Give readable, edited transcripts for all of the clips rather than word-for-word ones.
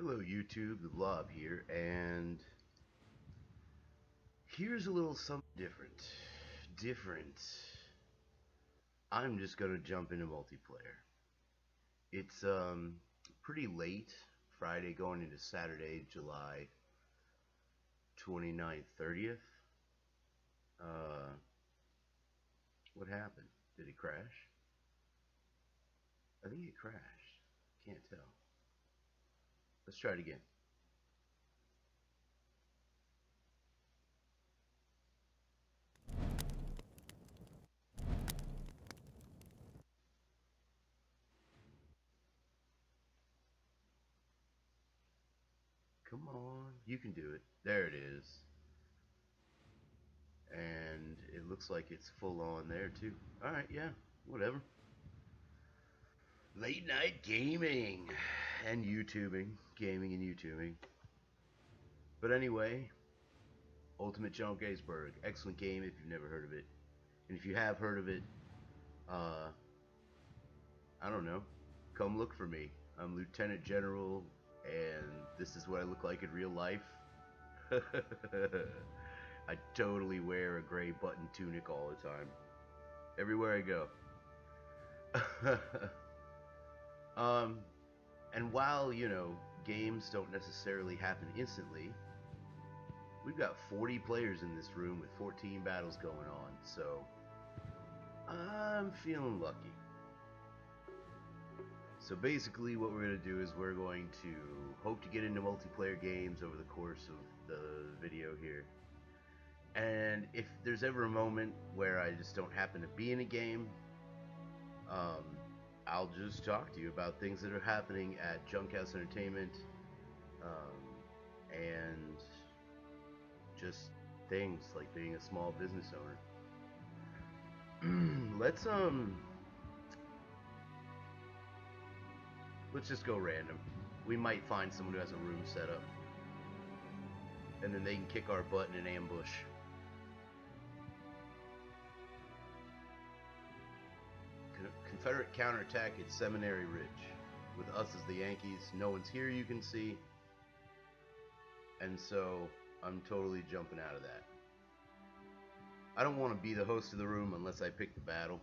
Hello YouTube, theBLOB here, and here's a little something different. I'm just gonna jump into multiplayer. It's pretty late, Friday going into Saturday, July 29th, 30th. What happened? Did it crash? I think it crashed. Can't tell. Let's try it again. Come on, you can do it. There it is. And it looks like it's full on there too. Alright, yeah, whatever. Late night gaming and YouTubing. Gaming and YouTubing. But anyway, Ultimate General Gettysburg. Excellent game if you've never heard of it. And if you have heard of it, I don't know. Come look for me. I'm Lieutenant General, and this is what I look like in real life. I totally wear a gray button tunic all the time. Everywhere I go. And while, games don't necessarily happen instantly, we've got 40 players in this room with 14 battles going on, so I'm feeling lucky. So basically what we're going to do is we're going to hope to get into multiplayer games over the course of the video here. And if there's ever a moment where I just don't happen to be in a game, I'll just talk to you about things that are happening at Junkhouse Entertainment, and just things like being a small business owner. Let's just go random. We might find someone who has a room set up, and then they can kick our butt in an ambush. Confederate counterattack at Seminary Ridge. With us as the Yankees, no one's here you can see. And so, I'm totally jumping out of that. I don't want to be the host of the room unless I pick the battle.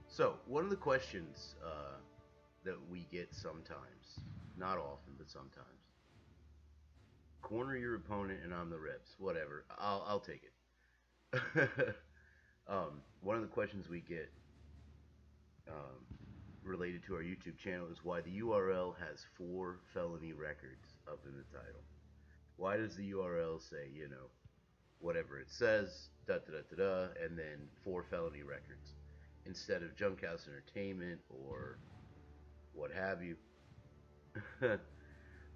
So, one of the questions that we get sometimes, not often, but sometimes. Corner your opponent and I'm the reps. Whatever. I'll take it. One of the questions we get related to our YouTube channel is why the URL has 4 felony records up in the title. Why does the URL say, whatever it says, and then 4 felony records, instead of Junkhouse Entertainment or what have you?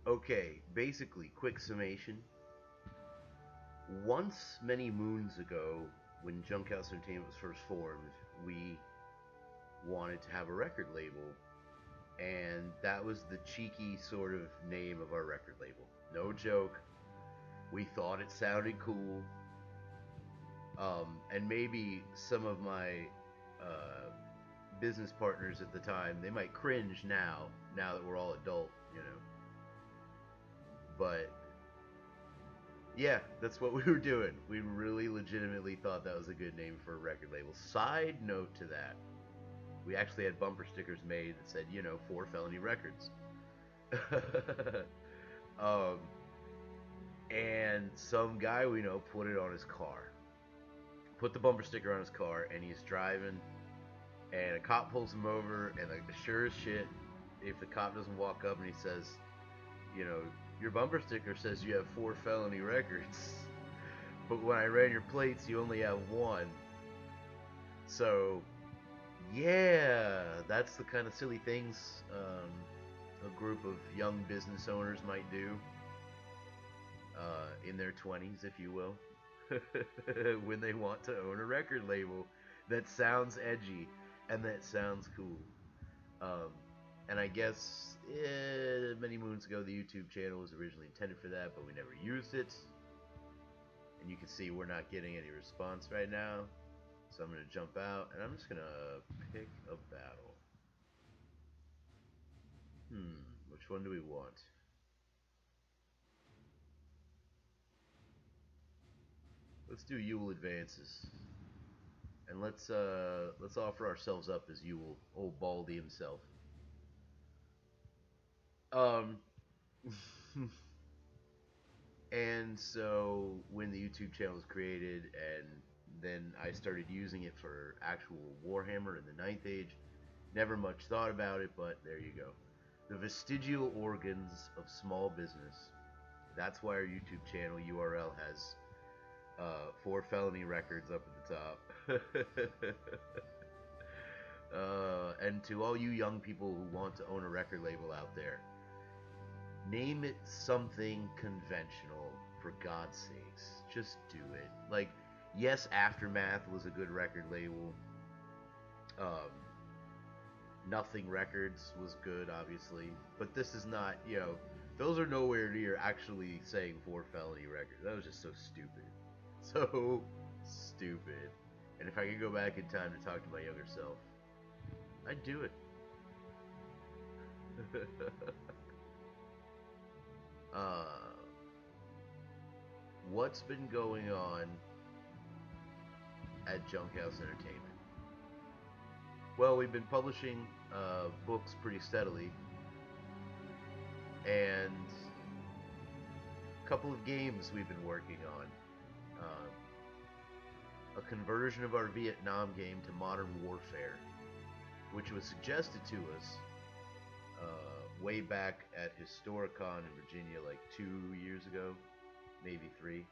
Okay, basically, quick summation. Once, many moons ago, when Junkhouse Entertainment was first formed, we wanted to have a record label, and that was the cheeky sort of name of our record label. No joke. We thought it sounded cool. And maybe some of my business partners at the time, they might cringe now that we're all adult, But yeah, that's what we were doing. We really legitimately thought that was a good name for a record label. Side note to that, we actually had bumper stickers made that said, 4 felony records. And some guy we know put it on his car. Put the bumper sticker on his car, and he's driving, and a cop pulls him over, and like the sure as shit, if the cop doesn't walk up and he says, your bumper sticker says you have 4 felony records, but when I ran your plates, you only have 1. So, yeah, that's the kind of silly things a group of young business owners might do in their 20s, if you will, when they want to own a record label that sounds edgy and that sounds cool. And I guess many moons ago the YouTube channel was originally intended for that, but we never used it. And you can see we're not getting any response right now. So I'm going to jump out, and I'm just going to pick a battle. Which one do we want? Let's do Ewell advances. And let's offer ourselves up as Ewell, old Baldy himself. And so when the YouTube channel was created, and then I started using it for actual Warhammer in the 9th Age, never much thought about it, but there you go. The vestigial organs of small business. That's why our YouTube channel URL has 4 felony records up at the top. And to all you young people who want to own a record label out there, name it something conventional, for God's sakes. Just do it. Like, yes, Aftermath was a good record label. Nothing Records was good, obviously. But this is not, those are nowhere near actually saying 4 felony records. That was just so stupid. So stupid. And if I could go back in time to talk to my younger self, I'd do it. What's been going on at Junkhouse Entertainment? Well, we've been publishing books pretty steadily, and a couple of games we've been working on. A conversion of our Vietnam game to Modern Warfare, which was suggested to us way back at Historicon in Virginia like 2 years ago, maybe 3.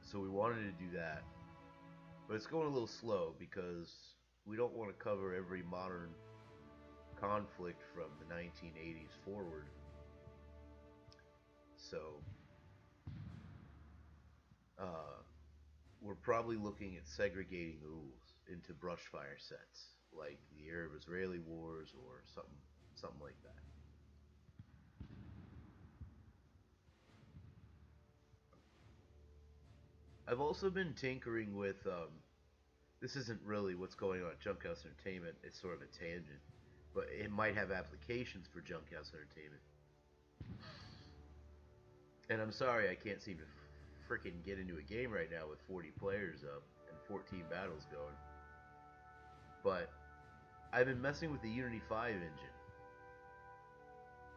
So we wanted to do that, but it's going a little slow because we don't want to cover every modern conflict from the 1980s forward. So we're probably looking at segregating the rules into brushfire sets, like the Arab-Israeli wars or something like that. I've also been tinkering with, this isn't really what's going on at Junkhouse Entertainment, it's sort of a tangent, but it might have applications for Junkhouse Entertainment. And I'm sorry I can't seem to freaking get into a game right now with 40 players up and 14 battles going. But I've been messing with the Unity 5 engine.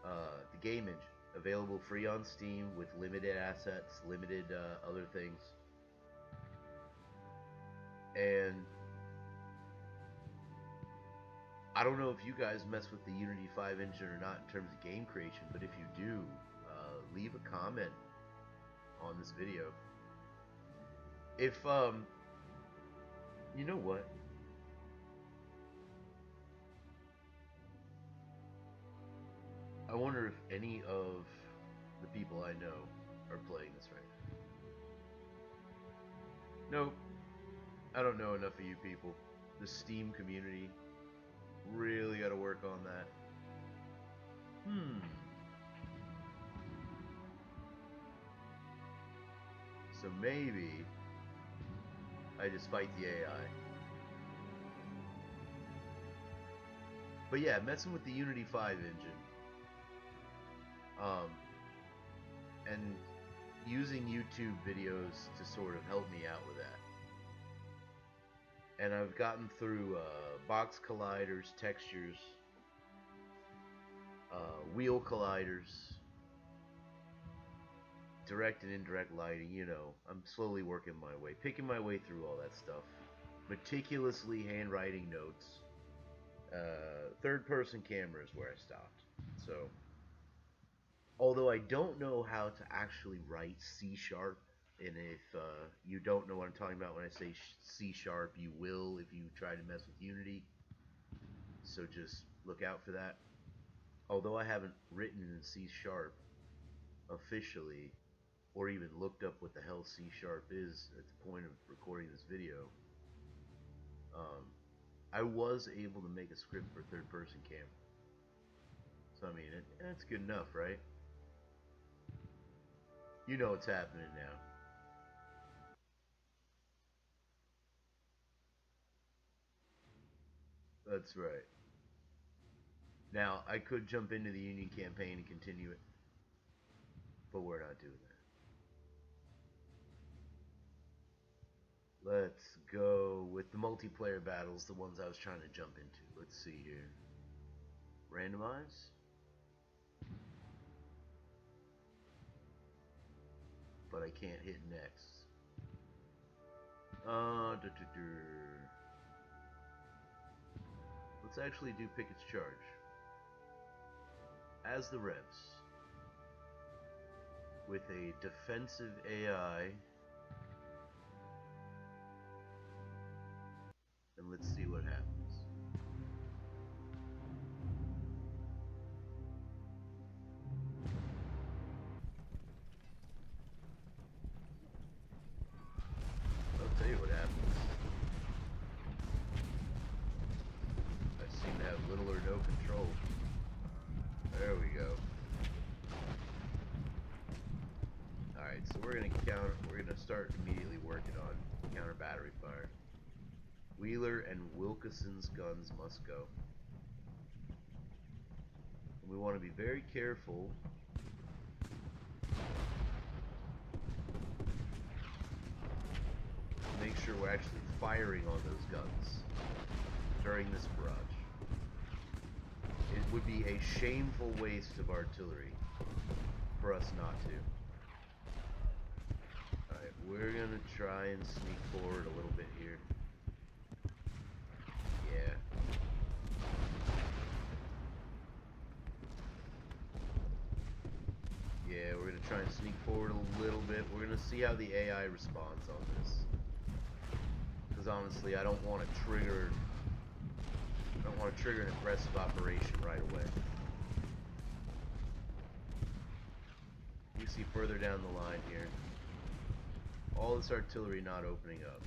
The game engine. Available free on Steam with limited assets, limited other things. And I don't know if you guys mess with the Unity 5 engine or not in terms of game creation, but if you do, leave a comment on this video. If, you know what? I wonder if any of the people I know are playing this right now. Nope. I don't know enough of you people. The Steam community. Really gotta work on that. So maybe I just fight the AI. But yeah, messing with the Unity 5 engine. And using YouTube videos to sort of help me out with that. And I've gotten through box colliders, textures, wheel colliders, direct and indirect lighting, I'm slowly working my way, picking my way through all that stuff, meticulously handwriting notes. Third person camera is where I stopped. So, although I don't know how to actually write C#, and if you don't know what I'm talking about when I say C#, you will if you try to mess with Unity. So just look out for that. Although I haven't written in C# officially, or even looked up what the hell C# is at the point of recording this video, I was able to make a script for third-person camera. So I mean, that's good enough, right? You know what's happening now. That's right. Now, I could jump into the Union campaign and continue it, but we're not doing that. Let's go with the multiplayer battles, the ones I was trying to jump into. Let's see here. Randomize. But I can't hit next. Let's actually do Pickett's Charge. As the Revs. With a defensive AI. And let's see what happens. I'll tell you what happens. I seem to have little or no control. There we go. Alright, so we're gonna start immediately working on counter battery fire. Wheeler and Wilkerson's guns must go. And we want to be very careful to make sure we're actually firing on those guns during this barrage. It would be a shameful waste of artillery for us not to. Alright, we're gonna try and sneak forward a little bit here. Yeah. Yeah, we're gonna try and sneak forward a little bit. We're gonna see how the AI responds on this. Because honestly, I don't want to trigger an aggressive operation right away. You see further down the line here, all this artillery not opening up.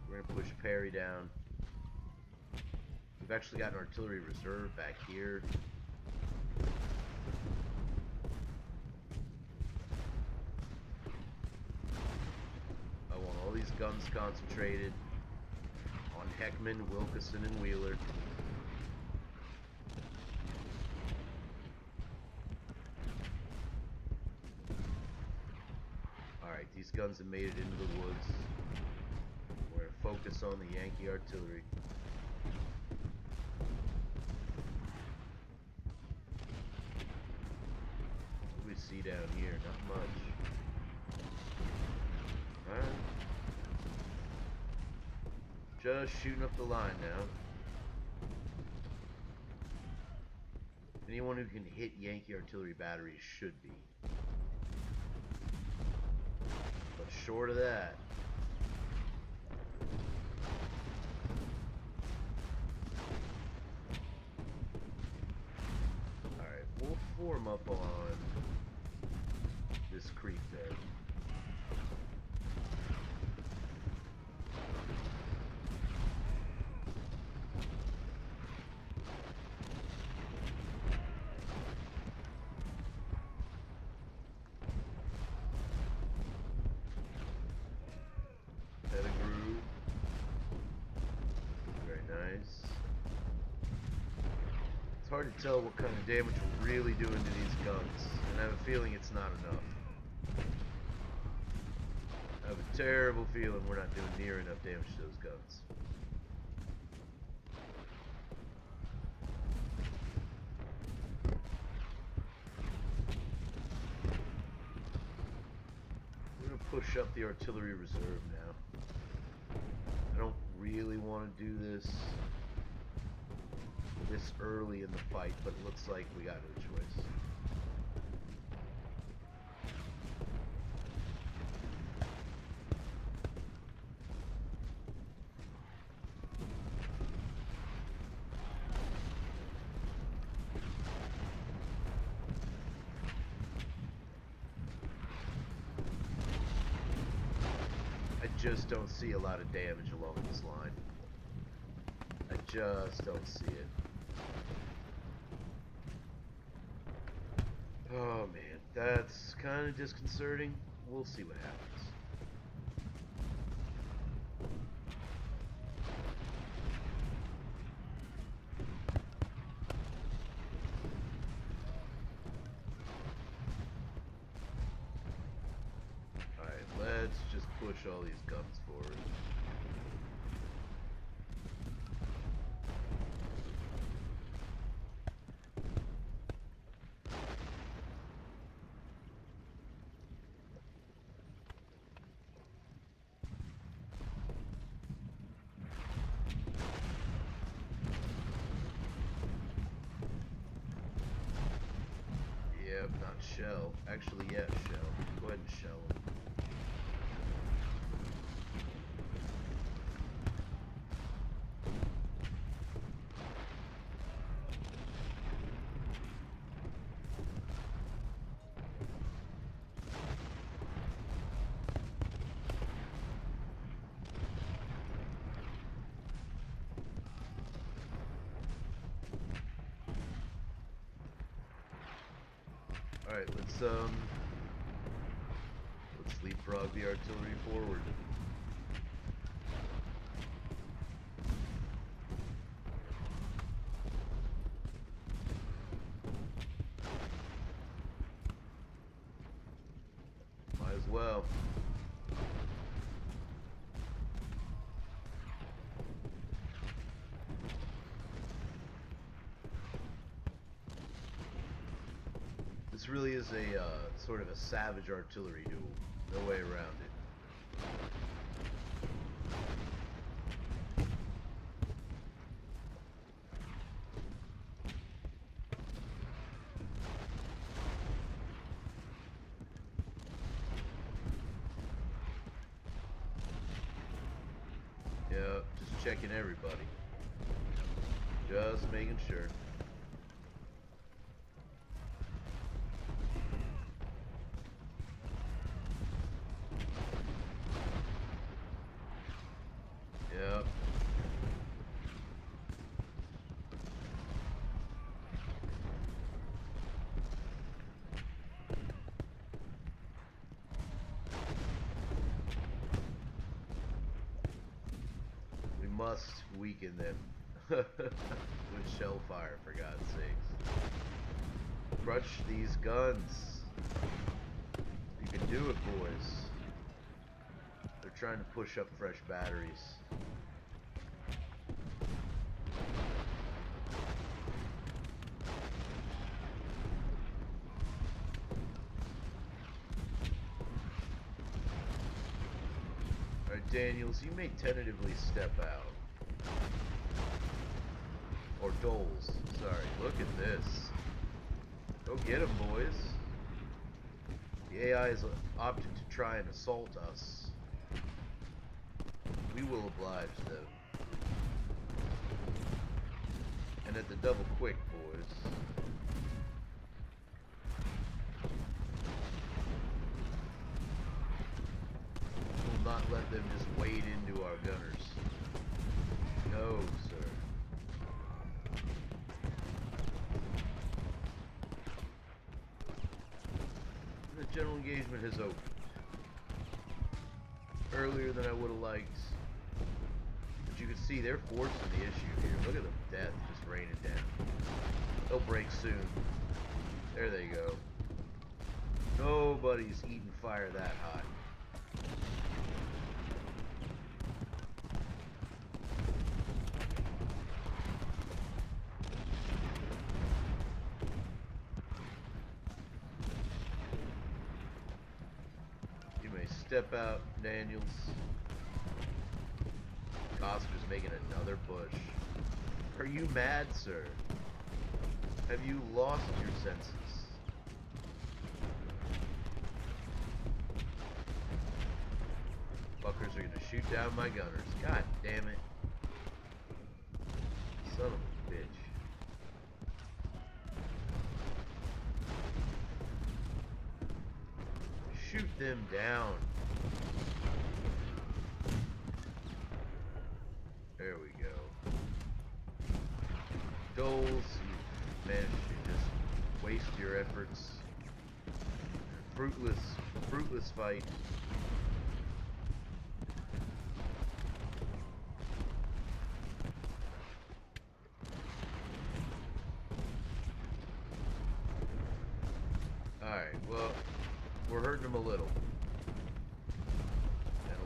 We're gonna push Perry down. We've actually got an artillery reserve back here. I want all these guns concentrated on Heckman, Wilkerson, and Wheeler. Alright, these guns have made it into the woods. We're going to focus on the Yankee artillery. What do we see down here? Not much. Alright. Just shooting up the line now. Anyone who can hit Yankee artillery batteries should be. But short of that, alright, we'll form up on this creek bed. It's hard to tell what kind of damage we're really doing to these guns, and I have a feeling it's not enough. I have a terrible feeling we're not doing near enough damage to those guns. We're going to push up the artillery reserve now. I don't really want to do this early in the fight, but it looks like we got no choice. I just don't see a lot of damage along this line. I just don't see it. Oh man, that's kind of disconcerting. We'll see what happens. let's just push all these guns forward. Yep, not shell. Actually, yeah, shell. Go ahead and shell them. Alright, let's leapfrog the artillery forward. Might as well. This really is a sort of a savage artillery duel. No way around it. Yeah, just checking everybody. Just making sure. Yep. We must weaken them with shell fire, for God's sakes. Crush these guns. You can do it, boys. They're trying to push up fresh batteries. Alright, Daniels, you may tentatively step out. Or Doles, sorry. Look at this. Go get him, boys. The AI is opted to try and assault us. We will oblige them. And at the double quick, boys. We'll not let them just wade into our gunners. No, sir. The general engagement has opened. Earlier than I would have liked. But you can see they're forcing the issue here. Look at them, death just raining down. They'll break soon. There they go. Nobody's eating fire that hot. You may step out, Daniels. Oscar's making another push. Are you mad, sir? Have you lost your senses? Fuckers are gonna shoot down my gunners. God damn it. Son of a bitch. Shoot them down. There we go. Doles, you managed to just waste your efforts. Fruitless fight. Alright, well, we're hurting them a little.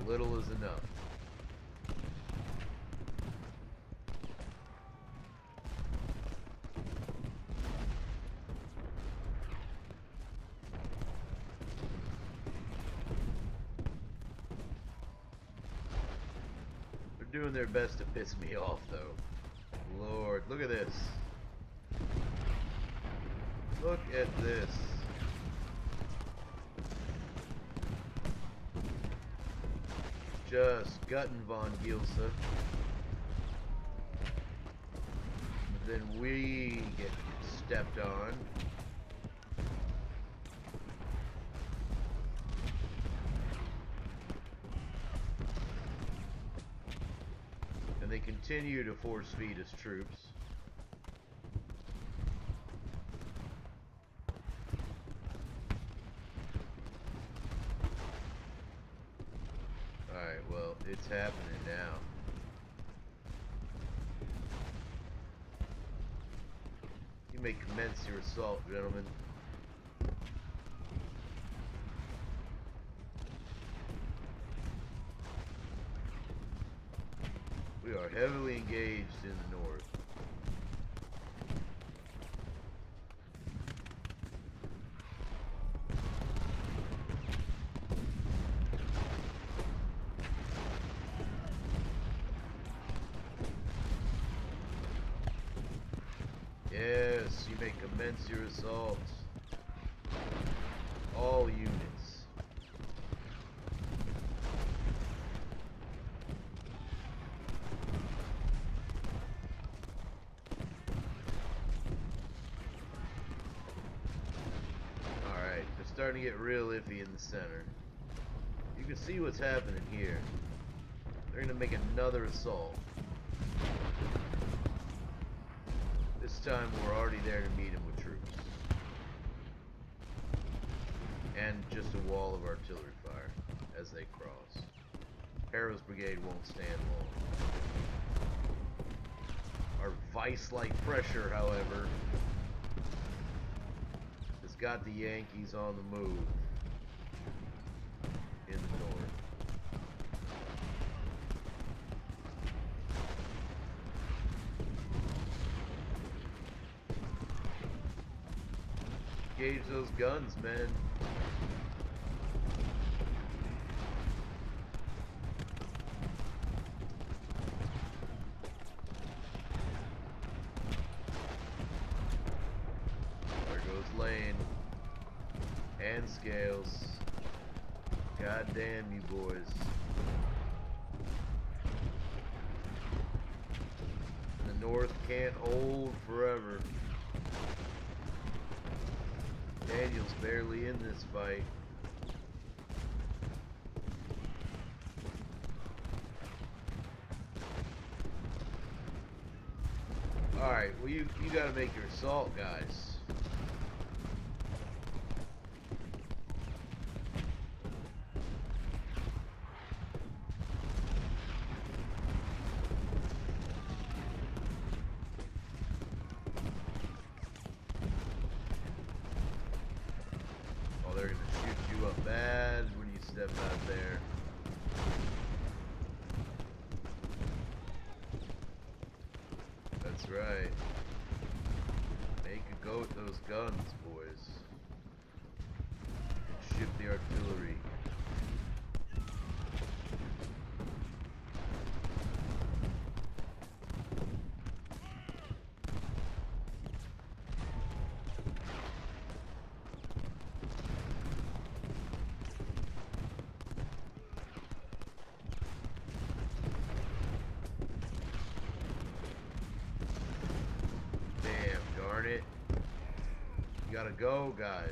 little is enough. They're doing their best to piss me off, though. Lord, look at this. Look at this. Just gutting Von Gilsa. Then we get stepped on. And they continue to force feed us troops. Alright, well, it's happening now. You may commence your assault, gentlemen. We are heavily engaged in the north. Yes, you may commence your assault. All units. Alright, they're starting to get real iffy in the center. You can see what's happening here. They're going to make another assault. This time we're already there to meet him with troops. And just a wall of artillery fire as they cross. Harrow's brigade won't stand long. Our vice-like pressure, however, has got the Yankees on the move in the north. Engage those guns, man. There goes Lane. And Scales. God damn you boys. The north can't hold forever. Daniel's barely in this fight. Alright, well you gotta make your assault, guys. They're gonna shoot you up bad when you step out there. That's right. Make a go with those guns, boys. And ship the artillery. It. You gotta go, guys.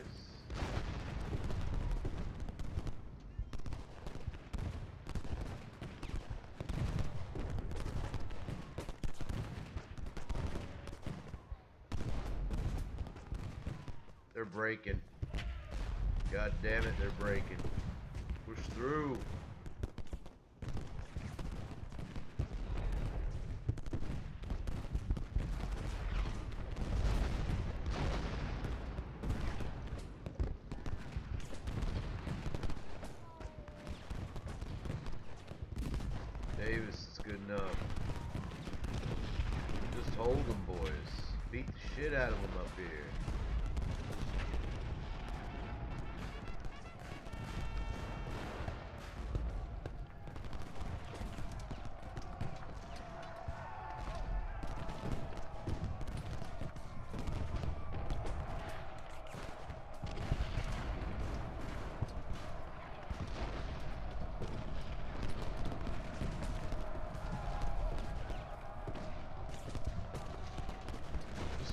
They're breaking. God damn it, they're breaking. Push through. Davis is good enough. Just hold them, boys. Beat the shit out of them up here.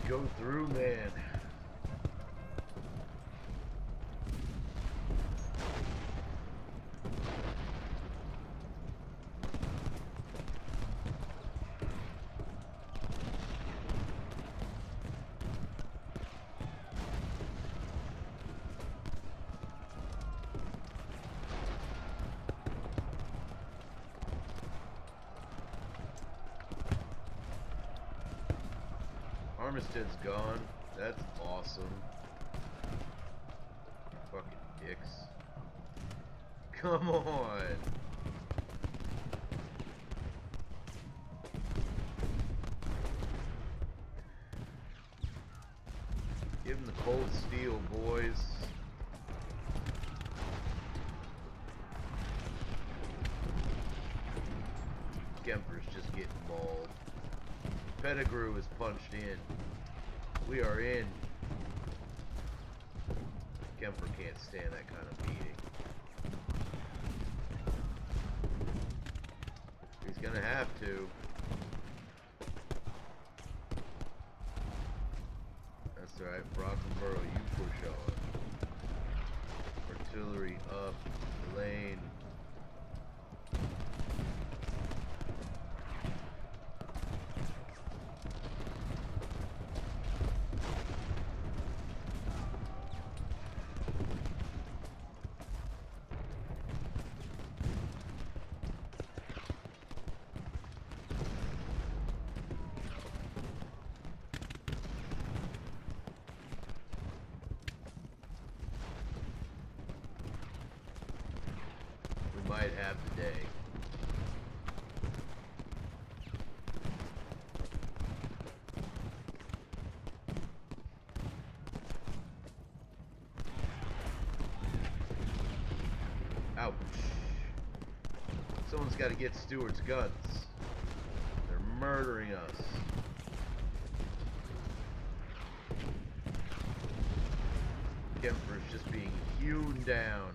Go through, man. Armistead's gone. That's awesome. Fucking dicks. Come on. Give him the cold steel, boys. Kemper's just getting mauled. Pettigrew is punched in. We are in. Kemper can't stand that kind of beating. He's gonna have to. That's alright, Brockenborough, you push on. Artillery up the lane. Might have the day. Ouch. Someone's got to get Stewart's guns. They're murdering us. Kemper's just being hewn down.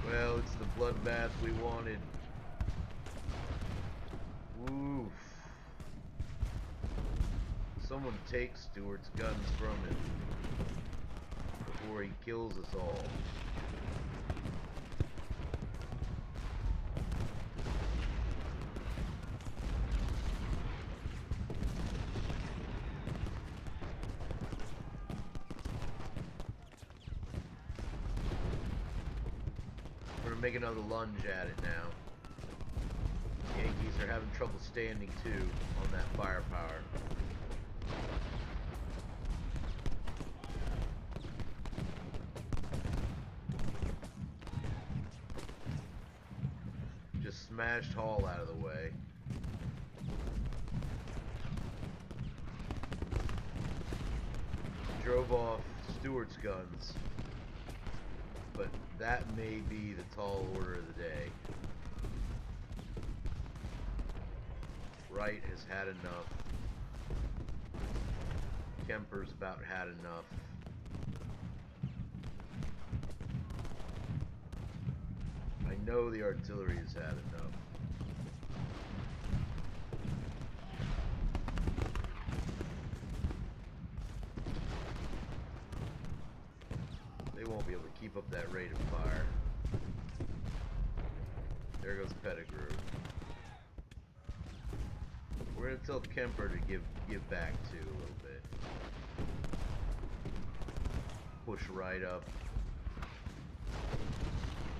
Well, it's the bloodbath we wanted. Oof. Someone take Stewart's guns from him before he kills us all. Make another lunge at it now. Yankees are having trouble standing too on that firepower. Just smashed Hall out of the way. Drove off Stewart's guns. But that may be the tall order of the day. Wright has had enough. Kemper's about had enough. I know the artillery has had enough. They won't be able to keep up that rate of fire. There goes Pettigrew. We're gonna tell Kemper to give back too a little bit. Push right up.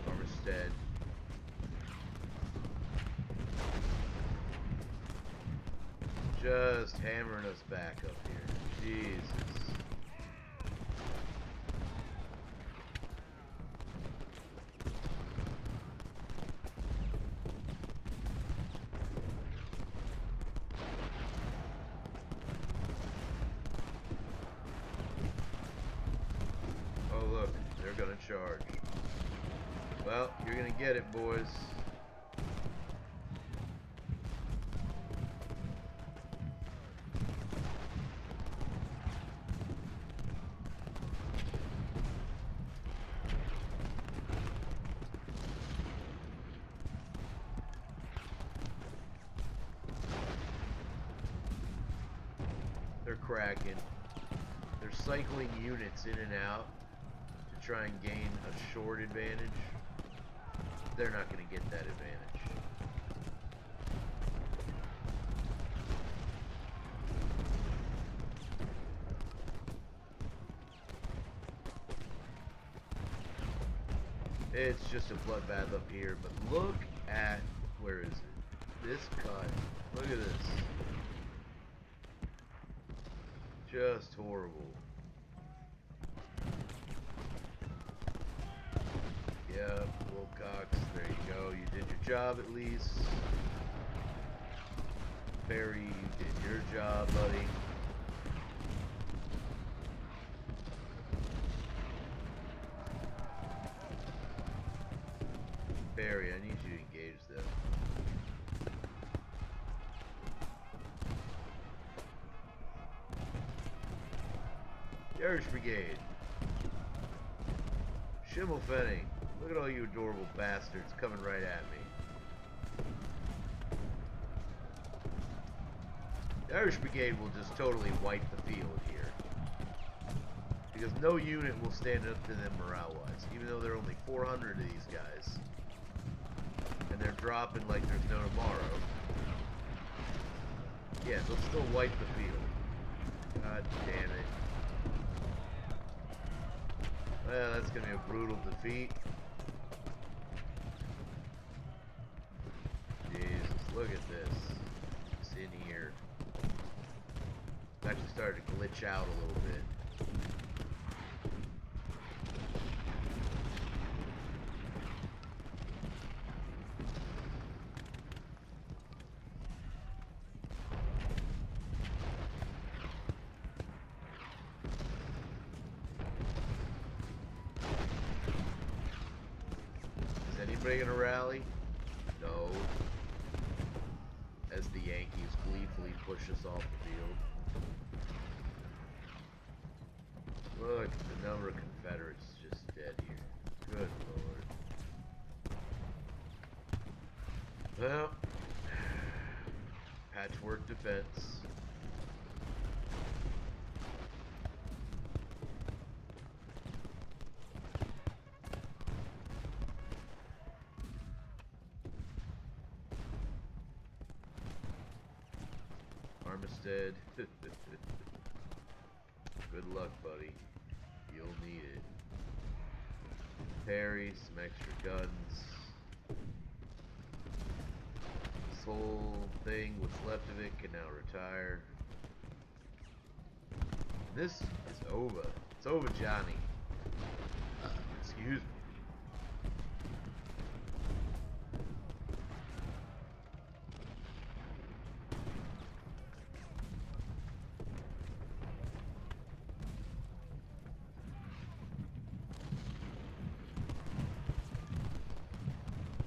Armistead. Just hammering us back up here. Jesus. Oh look, they're gonna charge. Well, you're gonna get it, boys. They're cracking. They're cycling units in and out to try and gain a short advantage. They're not going to get that advantage. It's just a bloodbath up here, but look at, where is it? This cut. Look at this. Just horrible. Yep, Wilcox, there you go. You did your job at least. Barry, you did your job, buddy. Barry, I need you to engage them. Irish Brigade. Schimmelfennig. Look at all you adorable bastards coming right at me. The Irish Brigade will just totally wipe the field here. Because no unit will stand up to them morale-wise. Even though there are only 400 of these guys. And they're dropping like there's no tomorrow. Yeah, they'll still wipe the field. God damn it. Well, that's going to be a brutal defeat. Jesus, look at this. It's in here. It's actually started to glitch out a little bit. Anybody gonna rally? No. As the Yankees gleefully push us off the field. Look, the number of Confederates is just dead here. Good lord. Well, patchwork defense. Armistead. Good luck, buddy. You'll need it. Perry, some extra guns. This whole thing, what's left of it, can now retire. This is over. It's over, Johnny. Excuse me.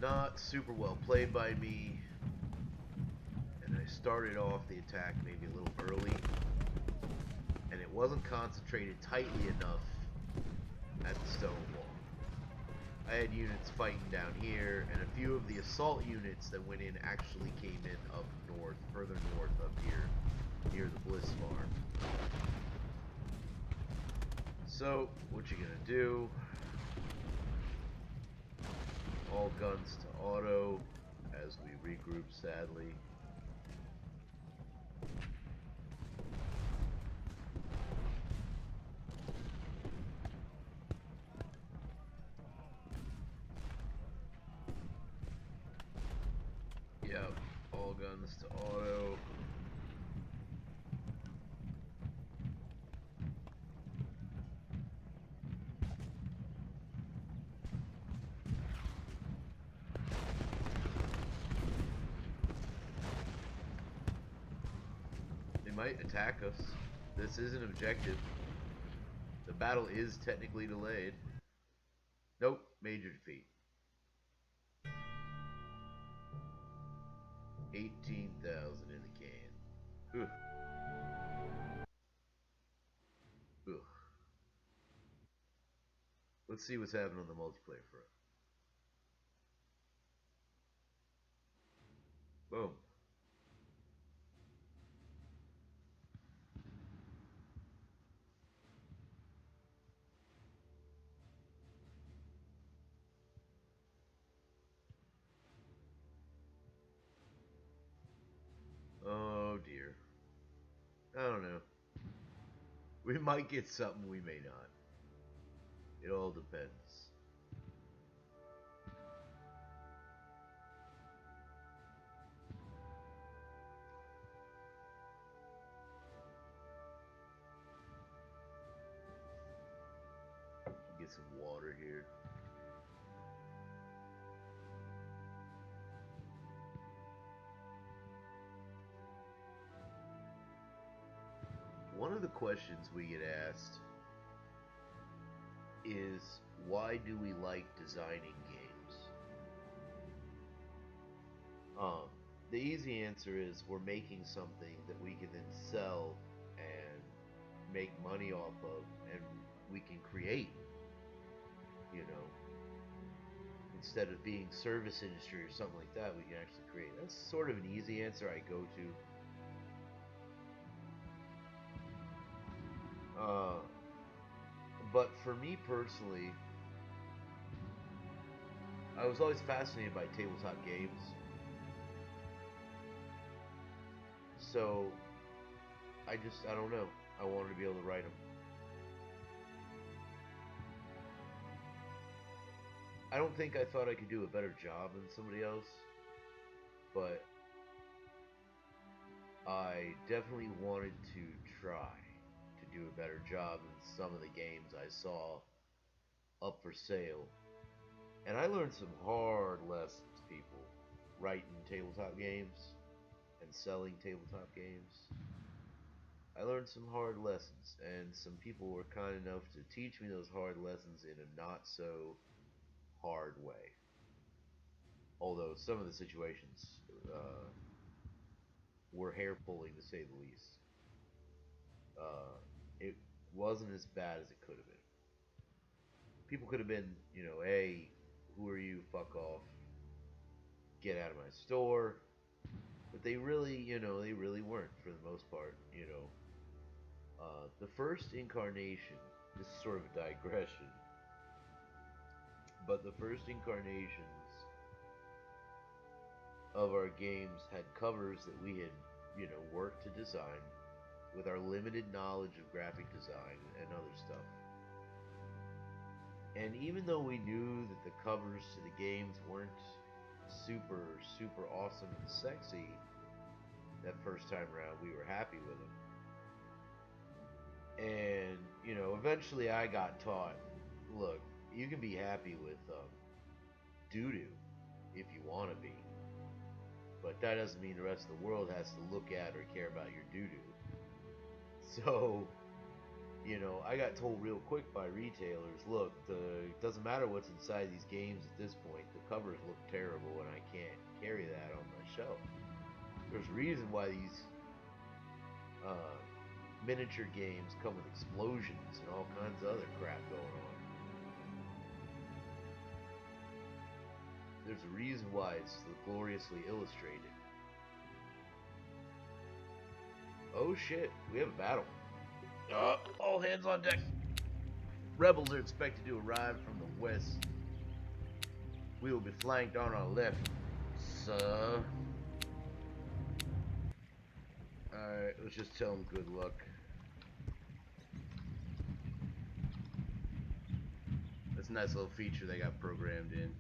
Not super well played by me, and I started off the attack maybe a little early, and it wasn't concentrated tightly enough at the stone wall. I had units fighting down here, and a few of the assault units that went in actually came in up north, further north up here, near the Bliss Farm. So, what you gonna do? All guns to auto as we regroup, sadly. Yep, all guns to auto. might attack us. This is an objective. The battle is technically delayed. Nope, major defeat. 18,000 in the can. Ugh. Ugh. Let's see what's happening on the multiplayer front. Boom. Oh dear. I don't know. We might get something, we may not. It all depends. Get some water here. One of the questions we get asked is, why do we like designing games? The easy answer is we're making something that we can then sell and make money off of, and we can create, you know. Instead of being service industry or something like that, we can actually create. That's sort of an easy answer I go to. But for me personally, I was always fascinated by tabletop games. So, I don't know. I wanted to be able to write them. I don't think I thought I could do a better job than somebody else, but I definitely wanted to try to do a better job than some of the games I saw up for sale. And I learned some hard lessons, people, writing tabletop games and selling tabletop games. I learned some hard lessons, and some people were kind enough to teach me those hard lessons in a not so hard way. Although some of the situations were hair pulling, to say the least. It wasn't as bad as it could have been. People could have been, hey, who are you? Fuck off. Get out of my store. But they really, they really weren't for the most part, The first incarnation, this is sort of a digression, but the first incarnations of our games had covers that we had, worked to design with our limited knowledge of graphic design and other stuff. And even though we knew that the covers to the games weren't super, super awesome and sexy that first time around, we were happy with them. And, eventually I got taught, look, you can be happy with doo-doo if you want to be. But that doesn't mean the rest of the world has to look at or care about your doo-doo. So, I got told real quick by retailers, look, it doesn't matter what's inside these games at this point. The covers look terrible and I can't carry that on my shelf. There's a reason why these miniature games come with explosions and all kinds of other crap going on. There's a reason why it's gloriously illustrated. Oh shit, we have a battle. All hands on deck. Rebels are expected to arrive from the west. We will be flanked on our left, sir. Alright, let's just tell them good luck. That's a nice little feature they got programmed in.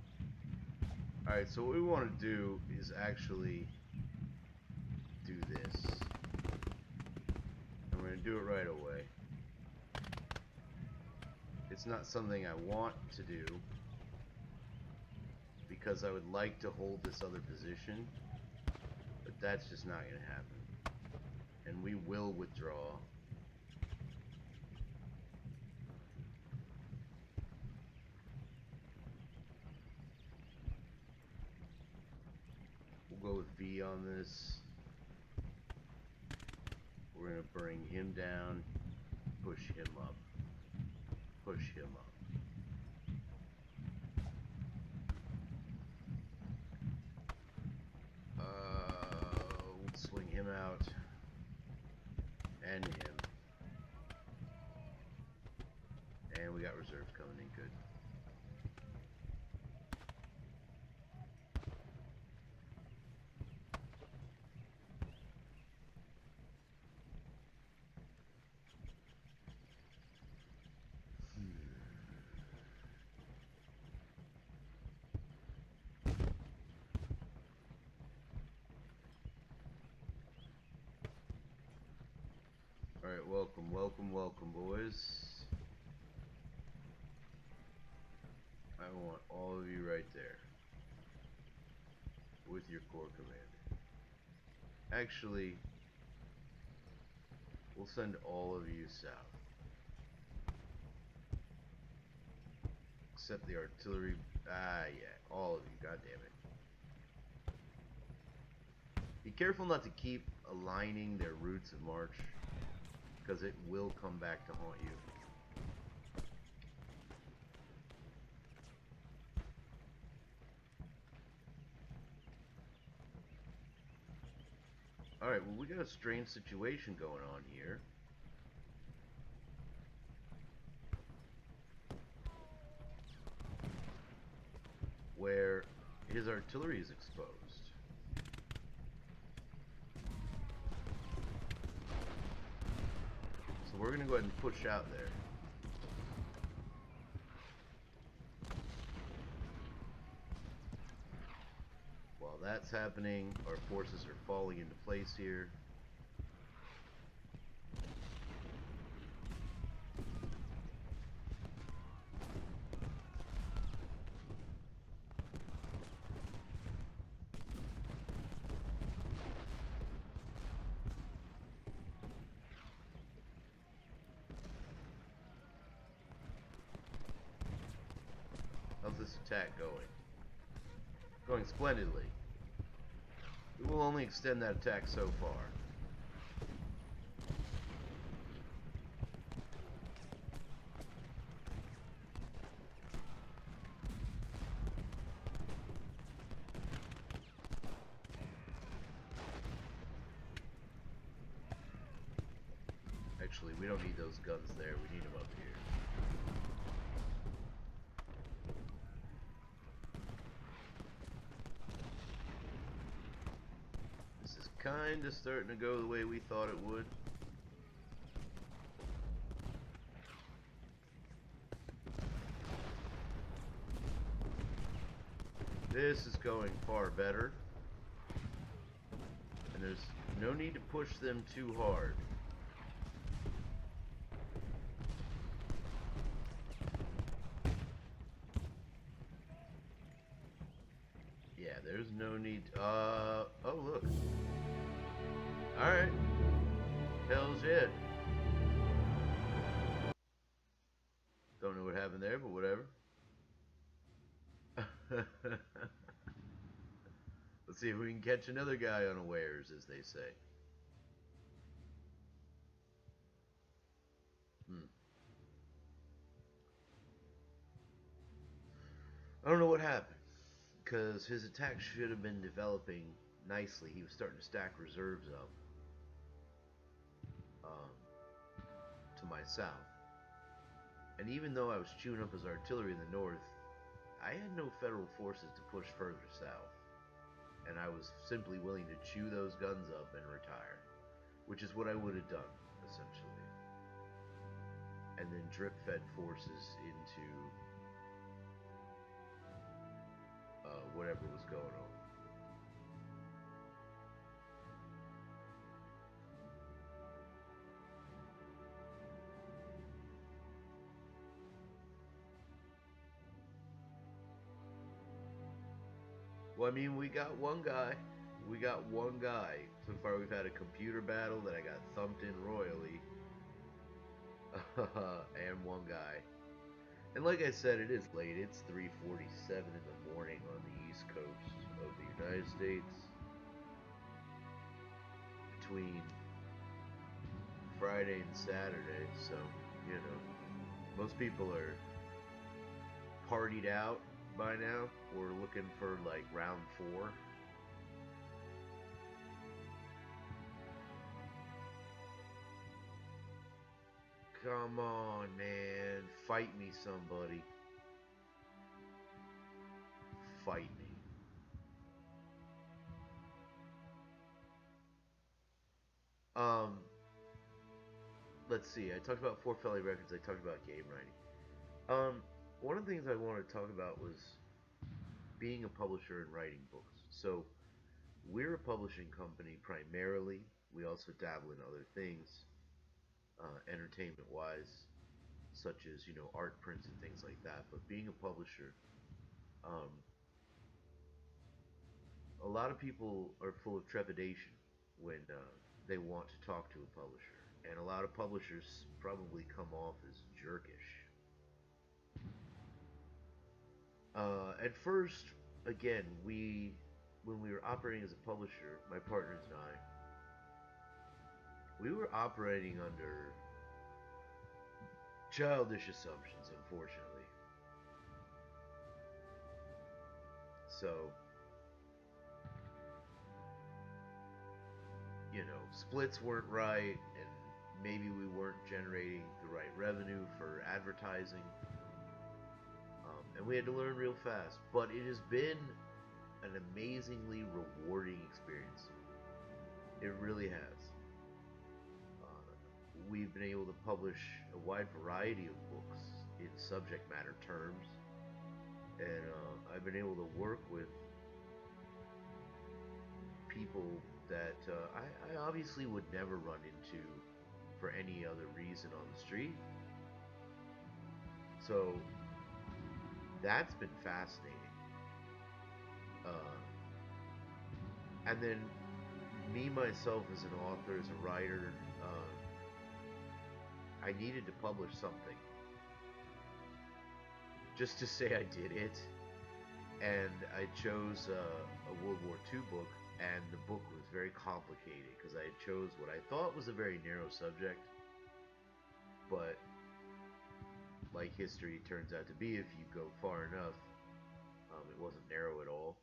Alright, so what we want to do is actually do this. And we're going to do it right away. It's not something I want to do, because I would like to hold this other position, but that's just not going to happen. and we will withdraw. We'll go with V on this. We're going to bring him down, push him up, push him up. We'll swing him out, and him. And we got reserves coming in good. Alright, welcome, welcome, welcome, boys. I want all of you right there with your corps commander. Actually, we'll send all of you south. Except the artillery. Yeah, all of you, god damn it. Be careful not to keep aligning their routes of march, because it will come back to haunt you. Alright, well, we got a strange situation going on here. Where his artillery is exposed. So we're going to go ahead and push out there. While that's happening, our forces are falling into place here. How's this attack going? Going splendidly. We will only extend that attack so far. Actually, we don't need those guns there. We need them up here. Kinda starting to go the way we thought it would. This is going far better. And there's no need to push them too hard. Yeah, there's no need. Oh, look. Alright. Hell's yeah. Don't know what happened there, but whatever. Let's see if we can catch another guy unawares, as they say. I don't know what happened, because his attack should have been developing nicely. He was starting to stack reserves up to my south. And even though I was chewing up his artillery in the north, I had no federal forces to push further south. And I was simply willing to chew those guns up and retire. Which is what I would have done, essentially. And then drip-fed forces into whatever was going on. Well, I mean, we got one guy. We got one guy. So far we've had a computer battle that I got thumped in royally. And one guy. And like I said, it is late. It's 3:47 in the morning on the East Coast of the United States. Between Friday and Saturday, so, you know, most people are partied out by now. We're looking for like round 4. Come on, man. Fight me, somebody. Fight me. Let's see. I talked about Four Felly Records. I talked about game writing. One of the things I wanted to talk about was being a publisher and writing books. So, we're a publishing company primarily. We also dabble in other things, entertainment-wise, such as, you know, art prints and things like that. But being a publisher, um, a lot of people are full of trepidation when they want to talk to a publisher. And a lot of publishers probably come off as jerkish. At first, again, when we were operating as a publisher, my partners and I, we were operating under childish assumptions, unfortunately. So, you know, splits weren't right, and maybe we weren't generating the right revenue for advertising. And we had to learn real fast. But it has been an amazingly rewarding experience. It really has. We've been able to publish a wide variety of books in subject matter terms. And I've been able to work with people that I obviously would never run into for any other reason on the street. So that's been fascinating. And then me, myself, as an author, as a writer, I needed to publish something. Just to say I did it. And I chose a World War II book, and the book was very complicated because I had chose what I thought was a very narrow subject, but like history turns out to be, if you go far enough, it wasn't narrow at all.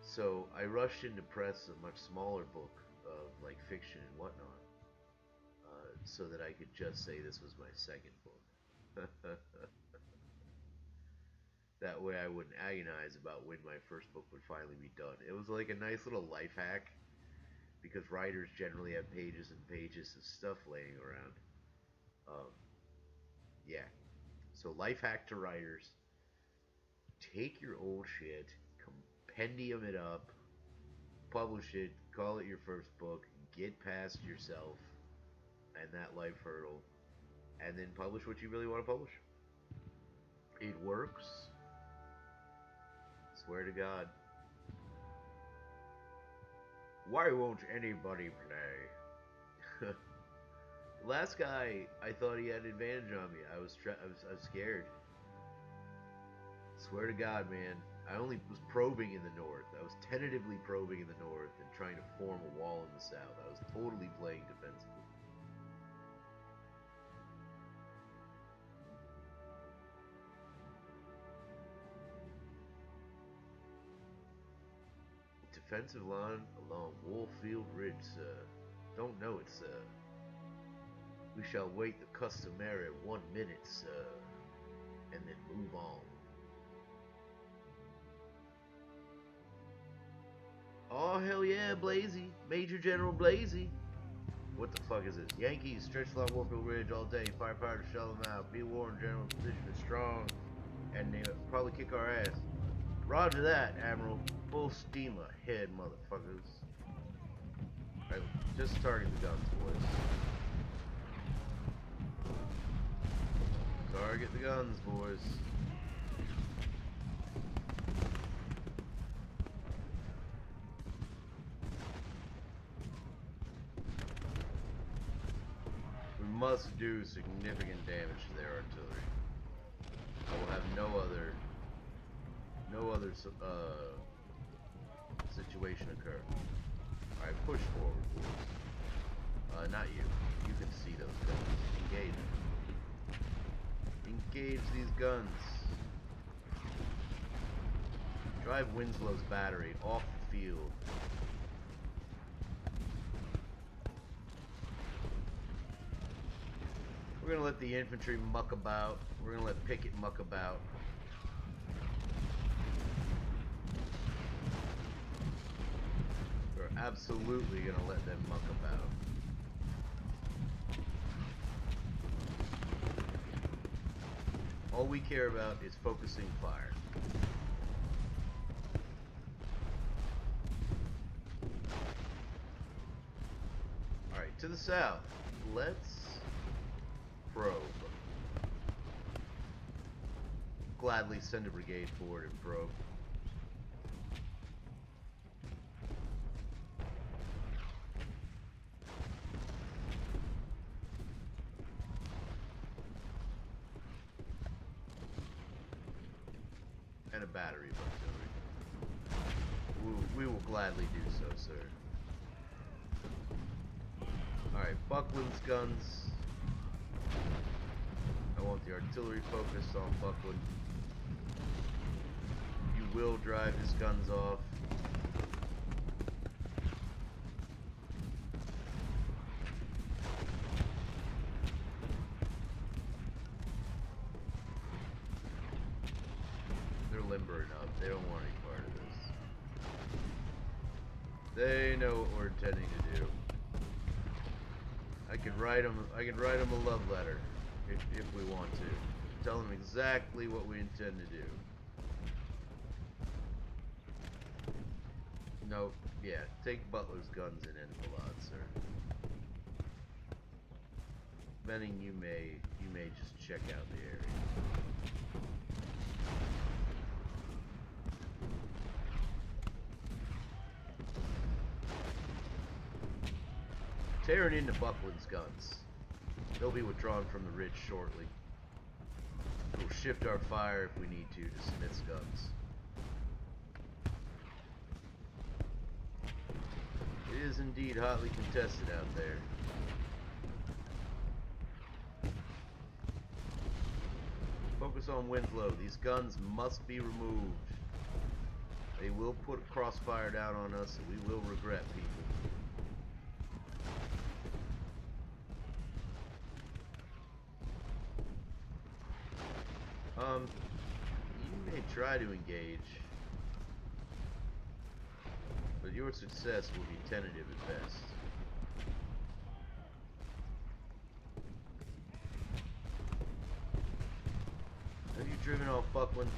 So I rushed in to press a much smaller book of like fiction and whatnot, so that I could just say this was my second book. That way I wouldn't agonize about when my first book would finally be done. It was like a nice little life hack, because writers generally have pages and pages of stuff laying around. Yeah. So life hack to writers: take your old shit, compendium it up, publish it, call it your first book, get past yourself and that life hurdle, and then publish what you really want to publish. It works. Swear to God. Why won't anybody play? Last guy, I thought he had an advantage on me. I was scared. Swear to God, man. I only was probing in the north. I was tentatively probing in the north and trying to form a wall in the south. I was totally playing defensively. Defensive line along Warfield Ridge, sir. Don't know it, sir. We shall wait the customary 1 minute, sir, and then move on. Oh, hell yeah, Blazey. Major General Blazey. What the fuck is this? Yankees stretch along Warfield Ridge all day. Firefighters shell them out. Be warned, General. Position is strong, and they probably kick our ass. Roger that, Admiral. Full steam ahead, motherfuckers. Right, just target the guns, boys. Target the guns, boys. must do significant damage to their artillery. I will have no other situation occur. Alright, push forward, boys. Not you. You can see those guns. Engage. Engage these guns. Drive Winslow's battery off the field. We're gonna let the infantry muck about. We're gonna let Pickett muck about. We're absolutely gonna let them muck about. All we care about is focusing fire. Alright, to the south. Let's probe. Gladly send a brigade forward and probe. And a battery of artillery. We will gladly do so, sir. Alright, Buckland's guns. I want the artillery focused on Buckland. You will drive his guns off. They're limber enough. They don't want any part of this. They know what we're intending to do. I could write them a love letter if we want to. Tell them exactly what we intend to do. No, yeah, take Butler's guns and enfilade, sir. Benning, you may just check out the area. Tearing into Buckland's guns. They'll be withdrawn from the ridge shortly. We'll shift our fire if we need to Smith's guns. It is indeed hotly contested out there. Focus on Winslow. These guns must be removed. They will put a crossfire down on us and we will regret, people. You may try to engage, but your success will be tentative at best. Have you driven off Buckland?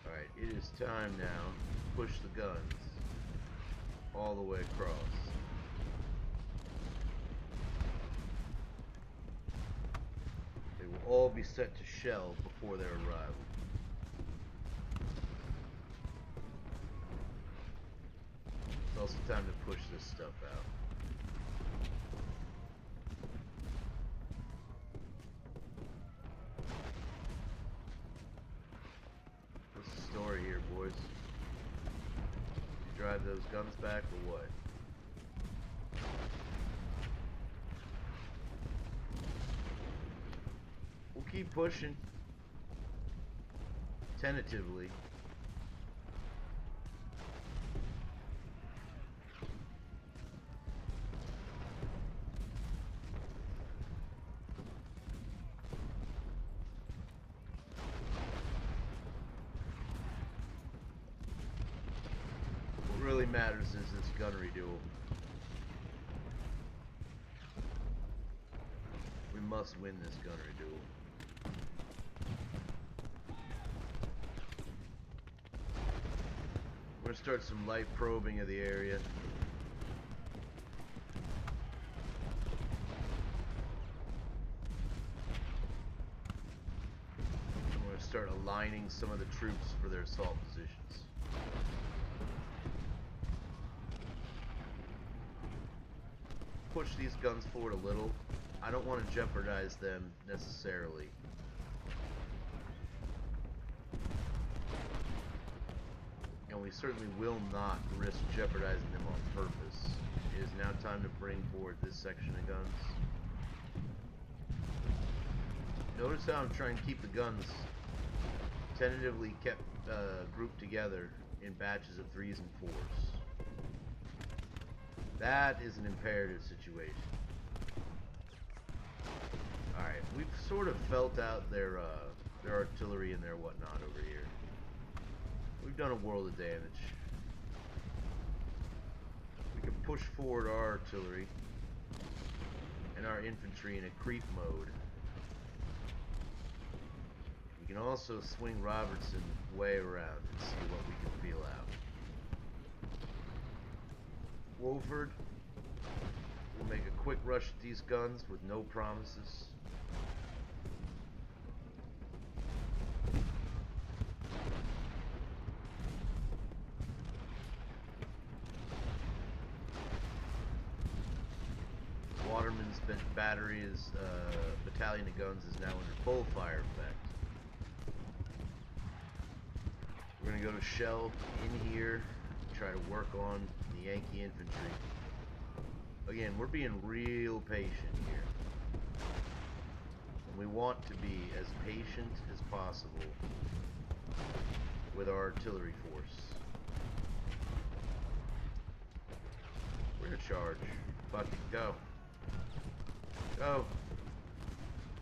Alright, it is time now to push the guns all the way across. All be set to shell before their arrival. It's also time to push this stuff out. What's the story here, boys? You drive those guns back or what? Keep pushing. Tentatively. What really matters is this gunnery duel. We must win this gunnery duel. We're going to start some light probing of the area. I'm going to start aligning some of the troops for their assault positions. push these guns forward a little. I don't want to jeopardize them necessarily. And we certainly will not risk jeopardizing them on purpose. It is now time to bring forward this section of guns. Notice how I'm trying to keep the guns tentatively kept grouped together in batches of 3s and 4s. That is an imperative situation. Alright, we've sort of felt out their artillery and their whatnot over here. We've done a world of damage. We can push forward our artillery and our infantry in a creep mode. We can also swing Robertson way around and see what we can feel out. Wolford will make a quick rush at these guns with no promises. Waterman's battery is battalion of guns is now under full fire effect. We're gonna go to shell in here, try to work on the Yankee infantry. Again, we're being real patient here. And we want to be as patient as possible with our artillery force. We're gonna charge. Fuck it, go. Go.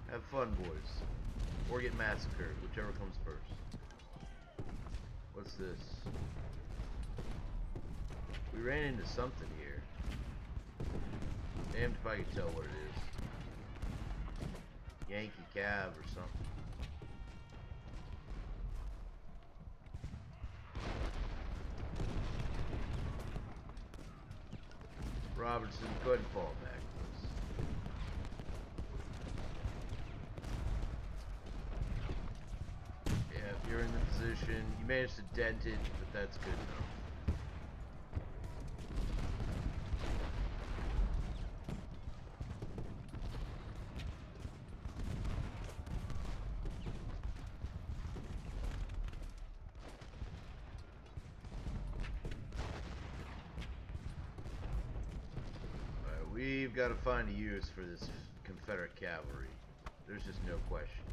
Have fun, boys. Or get massacred, whichever comes first. What's this? We ran into something here. Damned if I can tell what it is. Yankee Cav or something. Robertson, go ahead and fall back, please. Yeah, if you're in the position, you managed to dent it, but that's good enough. We've got to find a use for this Confederate cavalry. There's just no question.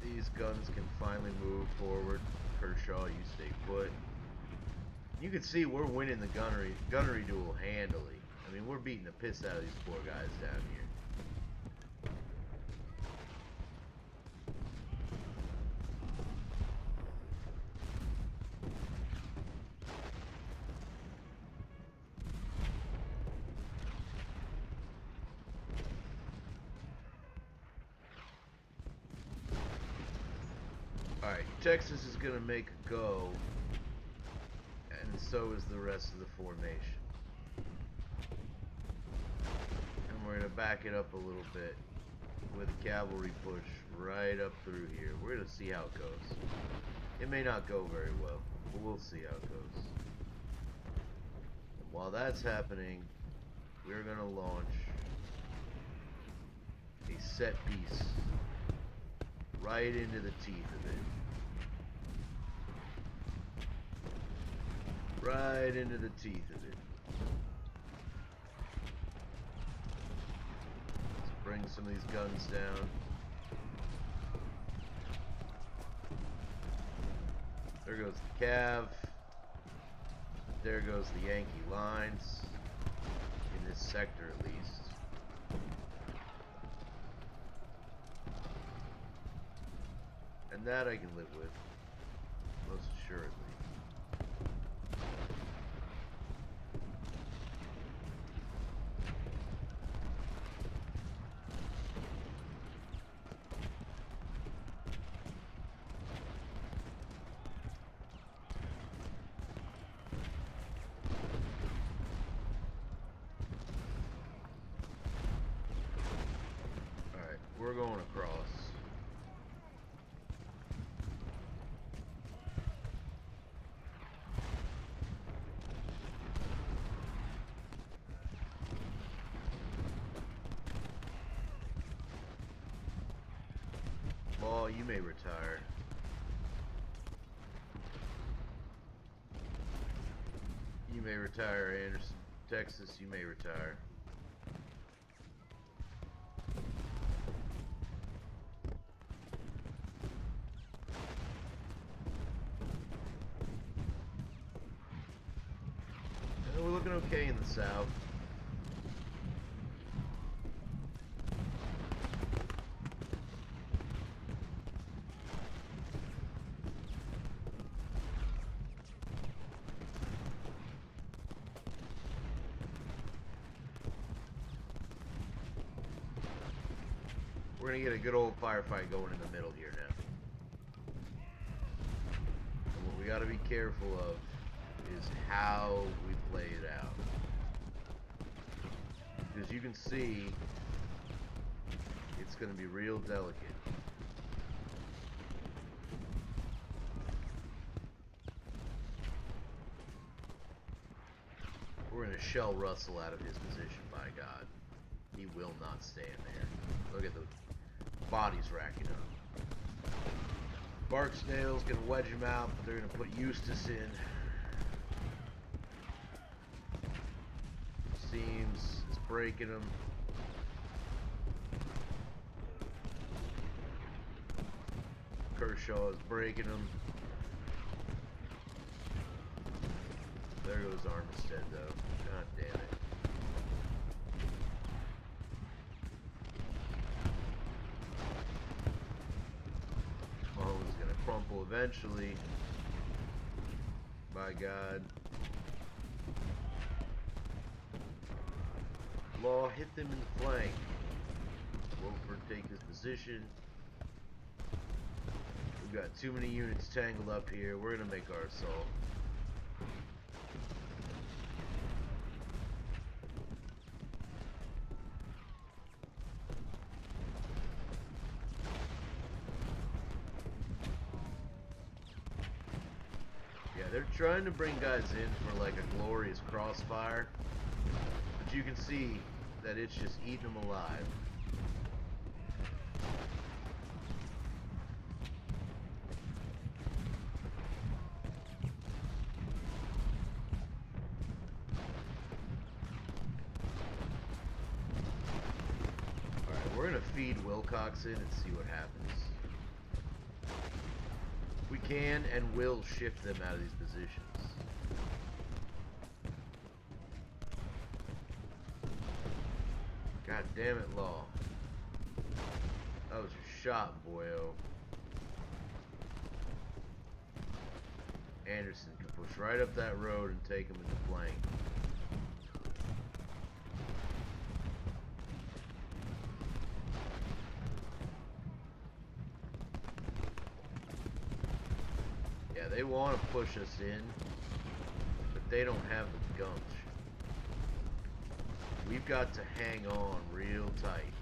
These guns can finally move forward. Kershaw, you stay put. You can see we're winning the gunnery duel handily. I mean, we're beating the piss out of these poor guys down here. Alright, Texas is going to make a go. And so is the rest of the formation. And we're going to back it up a little bit with a cavalry push right up through here. We're going to see how it goes. It may not go very well, but we'll see how it goes. And while that's happening, we're going to launch a set piece right into the teeth of it. Right into the teeth of it. Let's bring some of these guns down. There goes the Cav. There goes the Yankee lines. In this sector at least. And that I can live with. Most assuredly. we're going across. Law, you may retire. You may retire, Anderson. Texas, you may retire. And we're looking okay in the south. We're gonna get a good old firefight going in the middle here now. And what we gotta be careful of is how we play it out. Because you can see it's gonna be real delicate. We're gonna shell Russell out of his position, by God. He will not stand there. Look at the bodies racking up. Barksdale's gonna wedge him out, but they're gonna put Eustace in. Seams is breaking him. Kershaw is breaking him. There goes Armistead, though. God damn it. Mahomes gonna crumple eventually. By God. Law, hit them in the flank. Wolford take his position. We've got too many units tangled up here. We're gonna make our assault. Yeah, they're trying to bring guys in for like a glorious crossfire, but you can see that it's just eating them alive. Alright, we're gonna feed Wilcox in and see what happens. We can and will shift them out of these positions. God damn it, Law. That was your shot, boyo. Anderson can push right up that road and take him into flank. Yeah, they want to push us in, but they don't have the gumption. We've got to hang on real tight.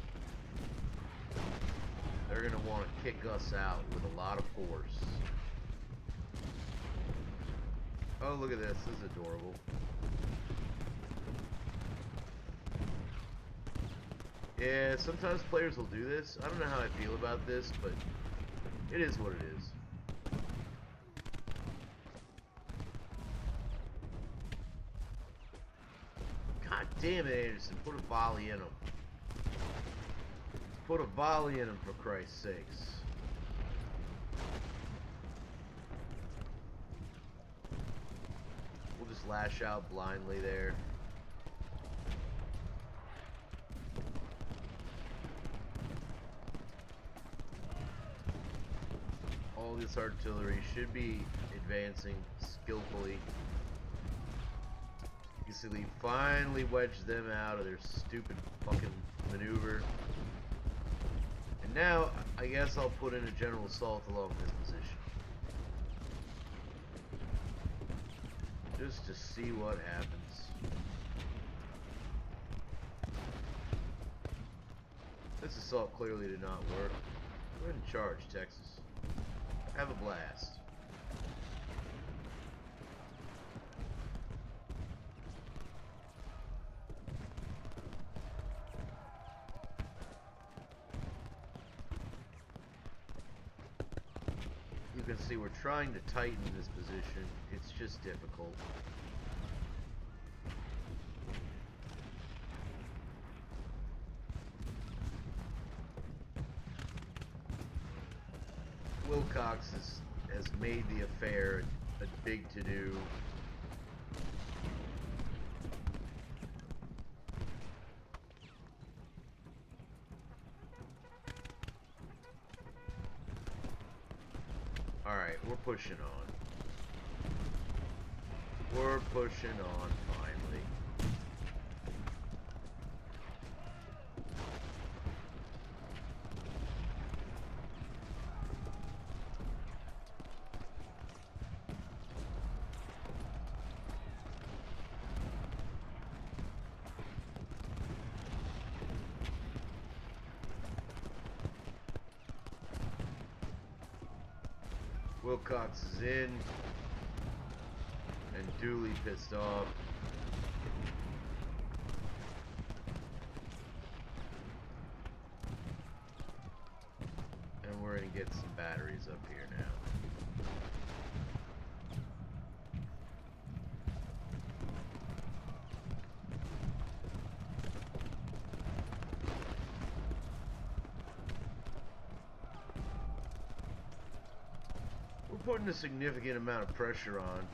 They're going to want to kick us out with a lot of force. Oh, look at this. This is adorable. Yeah, sometimes players will do this. I don't know how I feel about this, but it is what it is. God damn it, Anderson. Put a volley in him. Put a volley in him, for Christ's sakes. We'll just lash out blindly there. All this artillery should be advancing skillfully. Basically, finally wedge them out of their stupid fucking maneuver. And now, I guess I'll put in a general assault along this position. Just to see what happens. This assault clearly did not work. Go ahead and charge, Texas. Have a blast. You can see we're trying to tighten this position. It's just difficult. Wilcox has made the affair a big to-do. Alright, we're pushing on. We're pushing on, finally. Wilcox is in and duly pissed off. And we're going to get some batteries up here now. Putting a significant amount of pressure on.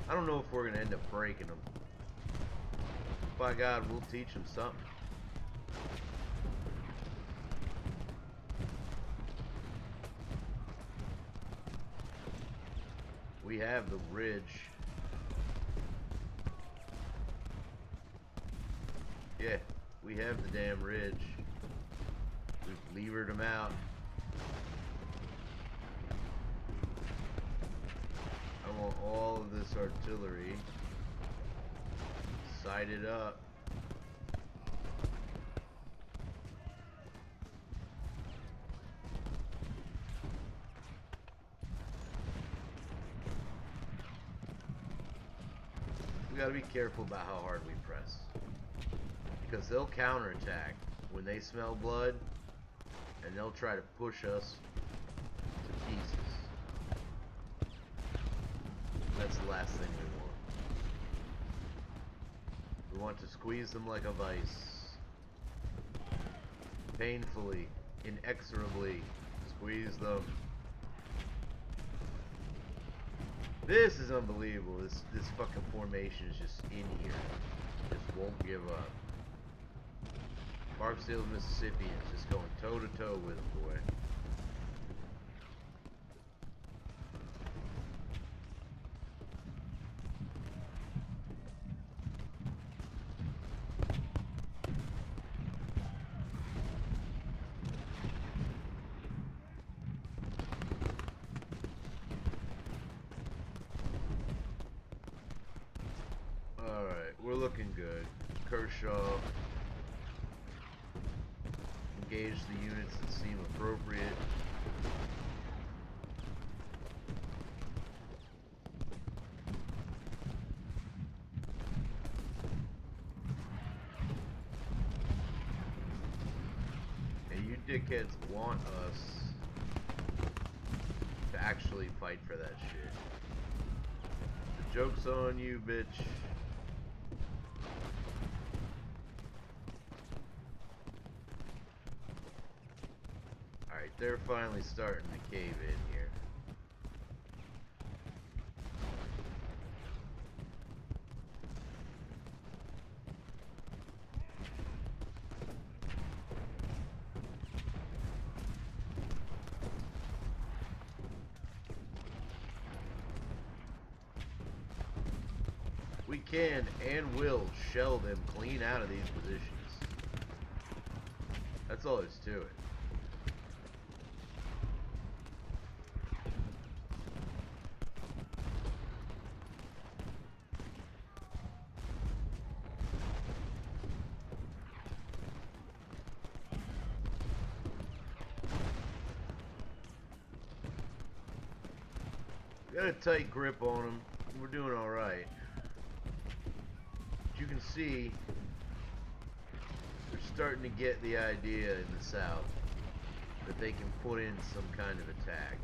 I don't know if we're gonna end up breaking them. By God, we'll teach them something. We have the ridge. Yeah, we have the damn ridge. We've levered them out. I want all of this artillery sighted up. We gotta be careful about how hard we press, because they'll counterattack when they smell blood, and they'll try to push us to pieces. That's the last thing we want. We want to squeeze them like a vice. Painfully, inexorably squeeze them. This is unbelievable. This fucking formation is just in here. Just won't give up. Barksdale, Mississippi is just going toe to toe with them, boy. We're looking good. Kershaw. Engage the units that seem appropriate. Hey, you dickheads want us to actually fight for that shit. The joke's on you, bitch. They're finally starting to cave in here. We can and will shell them clean out of these positions. That's all there's to it. Got a tight grip on them. We're doing all right. But you can see they're starting to get the idea in the South that they can put in some kind of attack.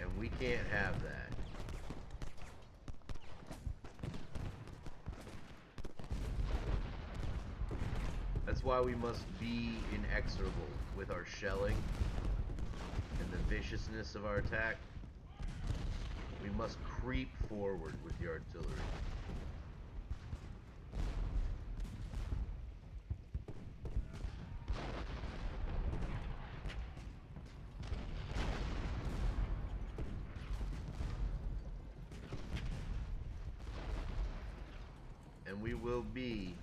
And we can't have that. That's why we must be inexorable with our shelling and the viciousness of our attack. We must creep forward with the artillery. And we will be,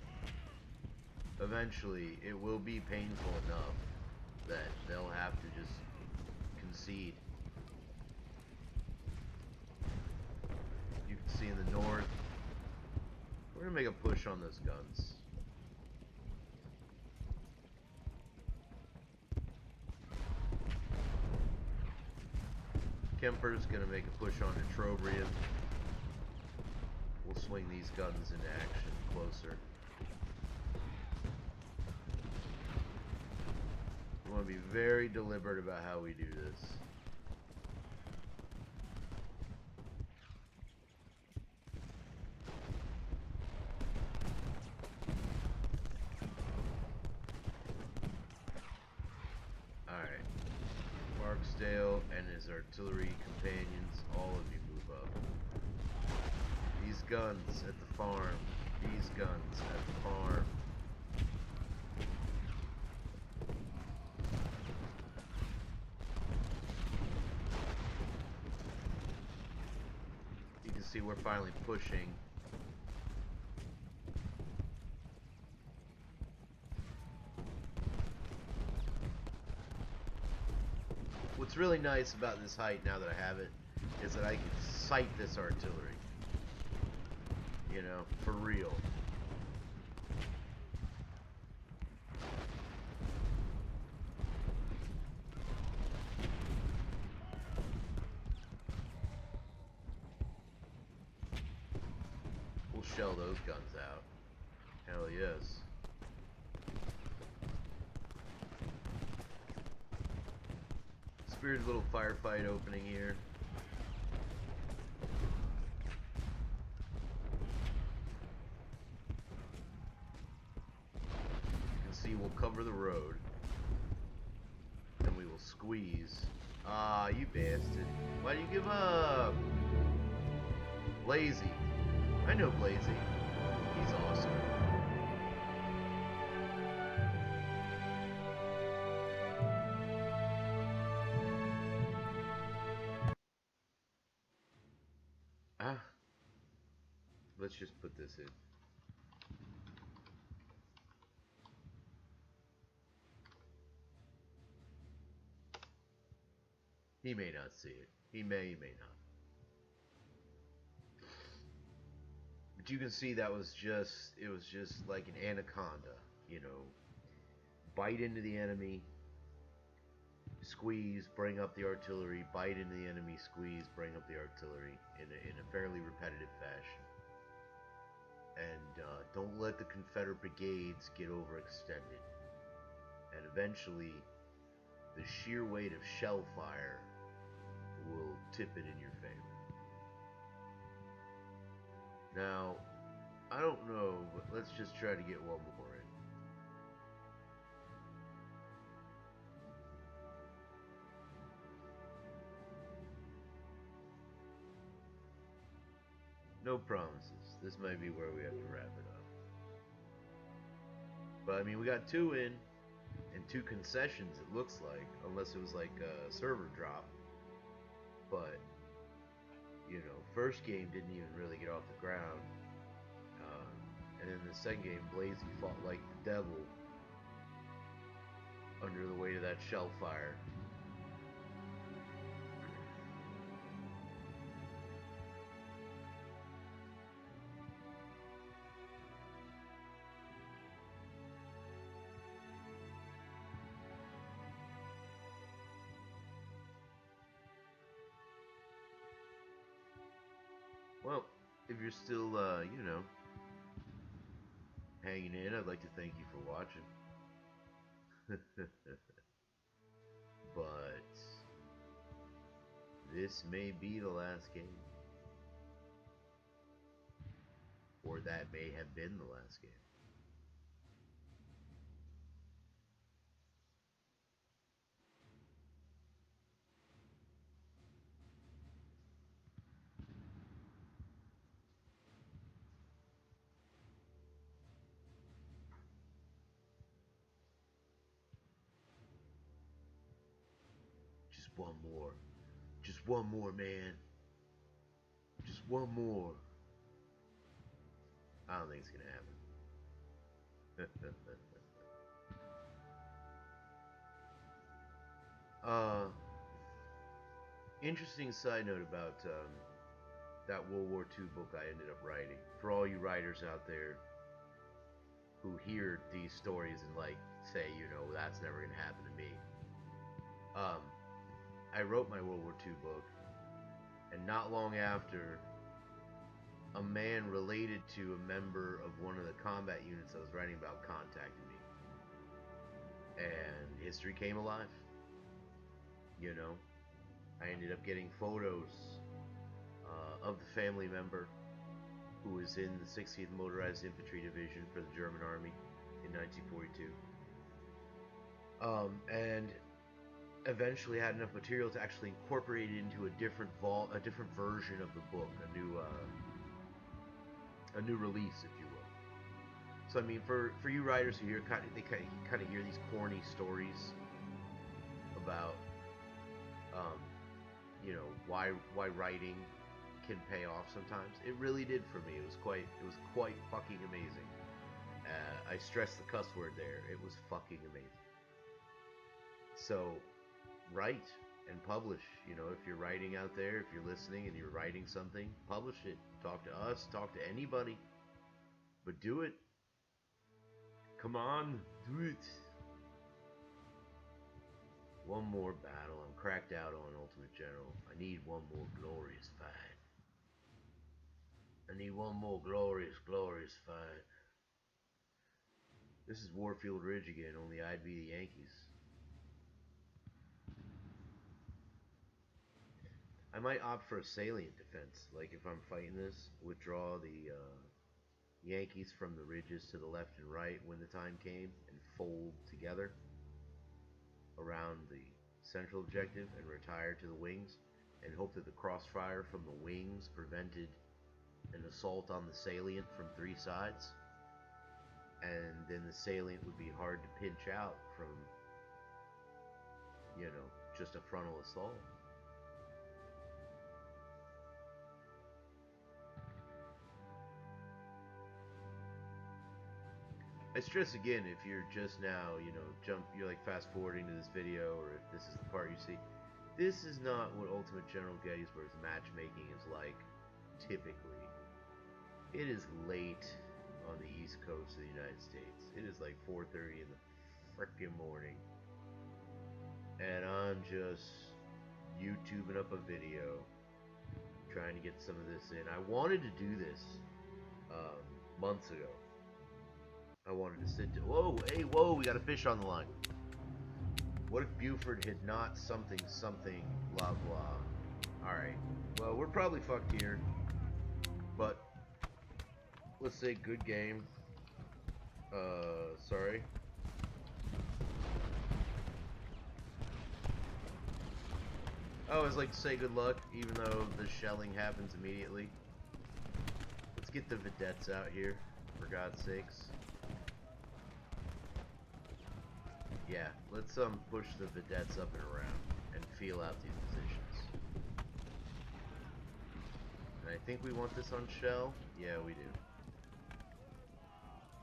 eventually, it will be painful enough that they'll have to just concede. You can see in the north, we're gonna make a push on those guns. Kemper's gonna make a push on Etrobrium. We'll swing these guns into action closer. We want to be very deliberate about how we do this. Alright. Barksdale and his artillery companions, all of you move up. These guns at the farm. These guns at the farm. You can see we're finally pushing. What's really nice about this height, now that I have it, is that I can sight this artillery. You know, for real. We'll shell those guns out. Hell yes. Spirited little firefight opening here. We'll cover the road, and we will squeeze. Ah, you bastard. Why do you give up? Blazey. I know Blazey. He's awesome. Let's just put this in. He may not see it. He may not. But you can see that was just, it was just like an anaconda, you know. Bite into the enemy, squeeze, bring up the artillery, bite into the enemy, squeeze, bring up the artillery in a fairly repetitive fashion. And don't let the Confederate brigades get overextended. And eventually, the sheer weight of shell fire will tip it in your favor. Now, I don't know, but let's just try to get one more in. No promises. This might be where we have to wrap it up. But I mean, we got 2 in, and 2 concessions, it looks like, unless it was like a server drop. But, you know, first game didn't even really get off the ground. And then the second game, Blazey fought like the devil under the weight of that shell fire. Well, if you're still, you know, hanging in, I'd like to thank you for watching. But this may be the last game. Or that may have been the last game. Just one more. Just one more, man. Just one more. I don't think it's gonna happen. Interesting side note about that World War II book I ended up writing. For all you writers out there who hear these stories and like say, you know, that's never gonna happen to me. I wrote my World War II book, and not long after, a man related to a member of one of the combat units I was writing about contacted me, and history came alive. You know, I ended up getting photos of the family member who was in the 60th Motorized Infantry Division for the German Army in 1942. And eventually had enough material to actually incorporate it into a different version of the book, a new release, if you will. So I mean, for you writers who hear they kind of hear these corny stories about, you know, why writing can pay off sometimes. It really did for me. It was quite fucking amazing. I stressed the cuss word there. It was fucking amazing. So, write and publish. You know, if you're writing out there, if you're listening and you're writing something, publish it. Talk to us, talk to anybody. But do it. Come on, do it. One more battle. I'm cracked out on Ultimate General. I need one more glorious fight. I need one more glorious fight. This is Warfield Ridge again, only I'd be the Yankees. I might opt for a salient defense. Like if I'm fighting this, withdraw the Yankees from the ridges to the left and right when the time came and fold together around the central objective and retire to the wings and hope that the crossfire from the wings prevented an assault on the salient from three sides, and then the salient would be hard to pinch out from, you know, just a frontal assault. I stress again, if you're just now, you know, you're like fast forwarding to this video, or if this is the part you see, this is not what Ultimate General Gettysburg's matchmaking is like, typically. It is late on the East Coast of the United States. It is like 4:30 in the frickin' morning. And I'm just YouTubing up a video, trying to get some of this in. I wanted to do this months ago. I wanted to sit down. Whoa, hey, whoa, we got a fish on the line. What if Buford had not something, blah, blah. Alright, well, we're probably fucked here. But, let's say good game. Sorry. I always like to say good luck, even though the shelling happens immediately. Let's get the vedettes out here, for God's sakes. Yeah, let's push the vedettes up and around and feel out these positions. And I think we want this on shell. Yeah, we do.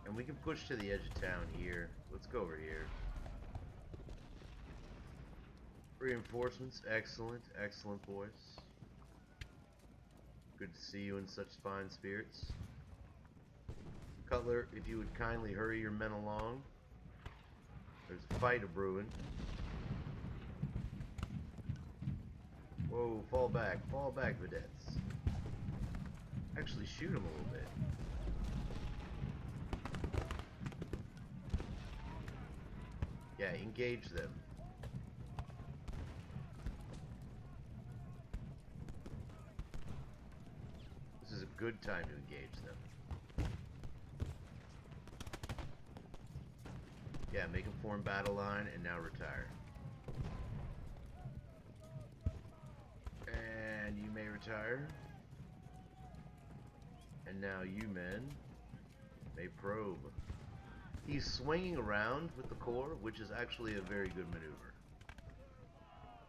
And we can push to the edge of town here. Let's go over here. Reinforcements, excellent, excellent, boys. Good to see you in such fine spirits. Cutler, if you would kindly hurry your men along. There's a fight a-brewing. Whoa, fall back, vedettes. actually shoot them a little bit. Yeah, engage them. This is a good time to engage them. Yeah, make them form battle line and now retire. And you may retire. And now you men may probe. He's swinging around with the core, which is actually a very good maneuver.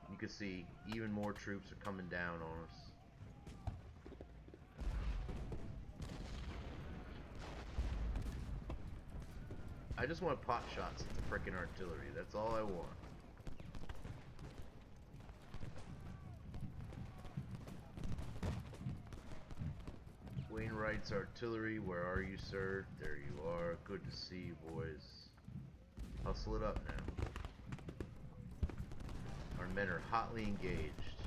You can see even more troops are coming down on us. I just want pot shots at the frickin' artillery. That's all I want. Wainwright's artillery, where are you, sir? There you are. Good to see you, boys. Hustle it up now. Our men are hotly engaged.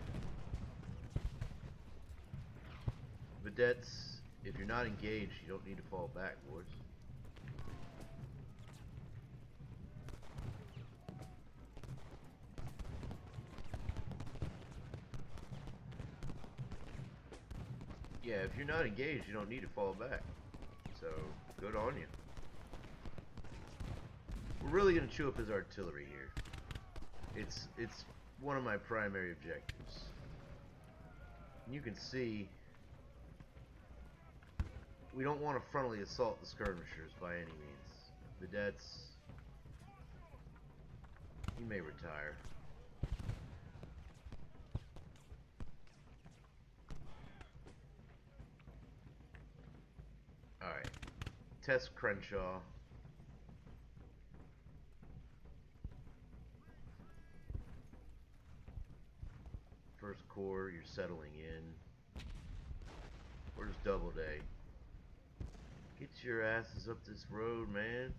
Vedettes, if you're not engaged, you don't need to fall back, boys. Yeah, if you're not engaged, you don't need to fall back. So, good on you. We're really going to chew up his artillery here. It's one of my primary objectives. And you can see we don't want to frontally assault the skirmishers by any means. Vedettes, you may retire. Alright. Test Crenshaw. First Corps, you're settling in. Where's Doubleday? Get your asses up this road, man.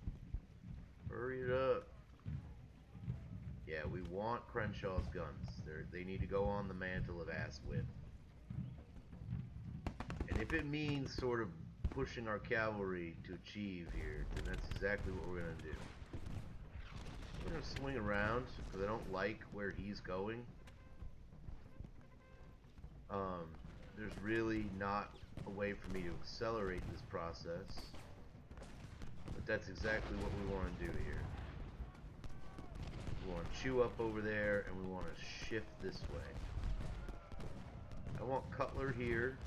Hurry it up. Yeah, we want Crenshaw's guns. They need to go on the mantle of ass whip. And if it means sort of pushing our cavalry to achieve here, then that's exactly what we're going to do. We're going to swing around because I don't like where he's going. There's really not a way for me to accelerate this process, but that's exactly what we want to do here. We want to chew up over there and we want to shift this way. I want Cutler here.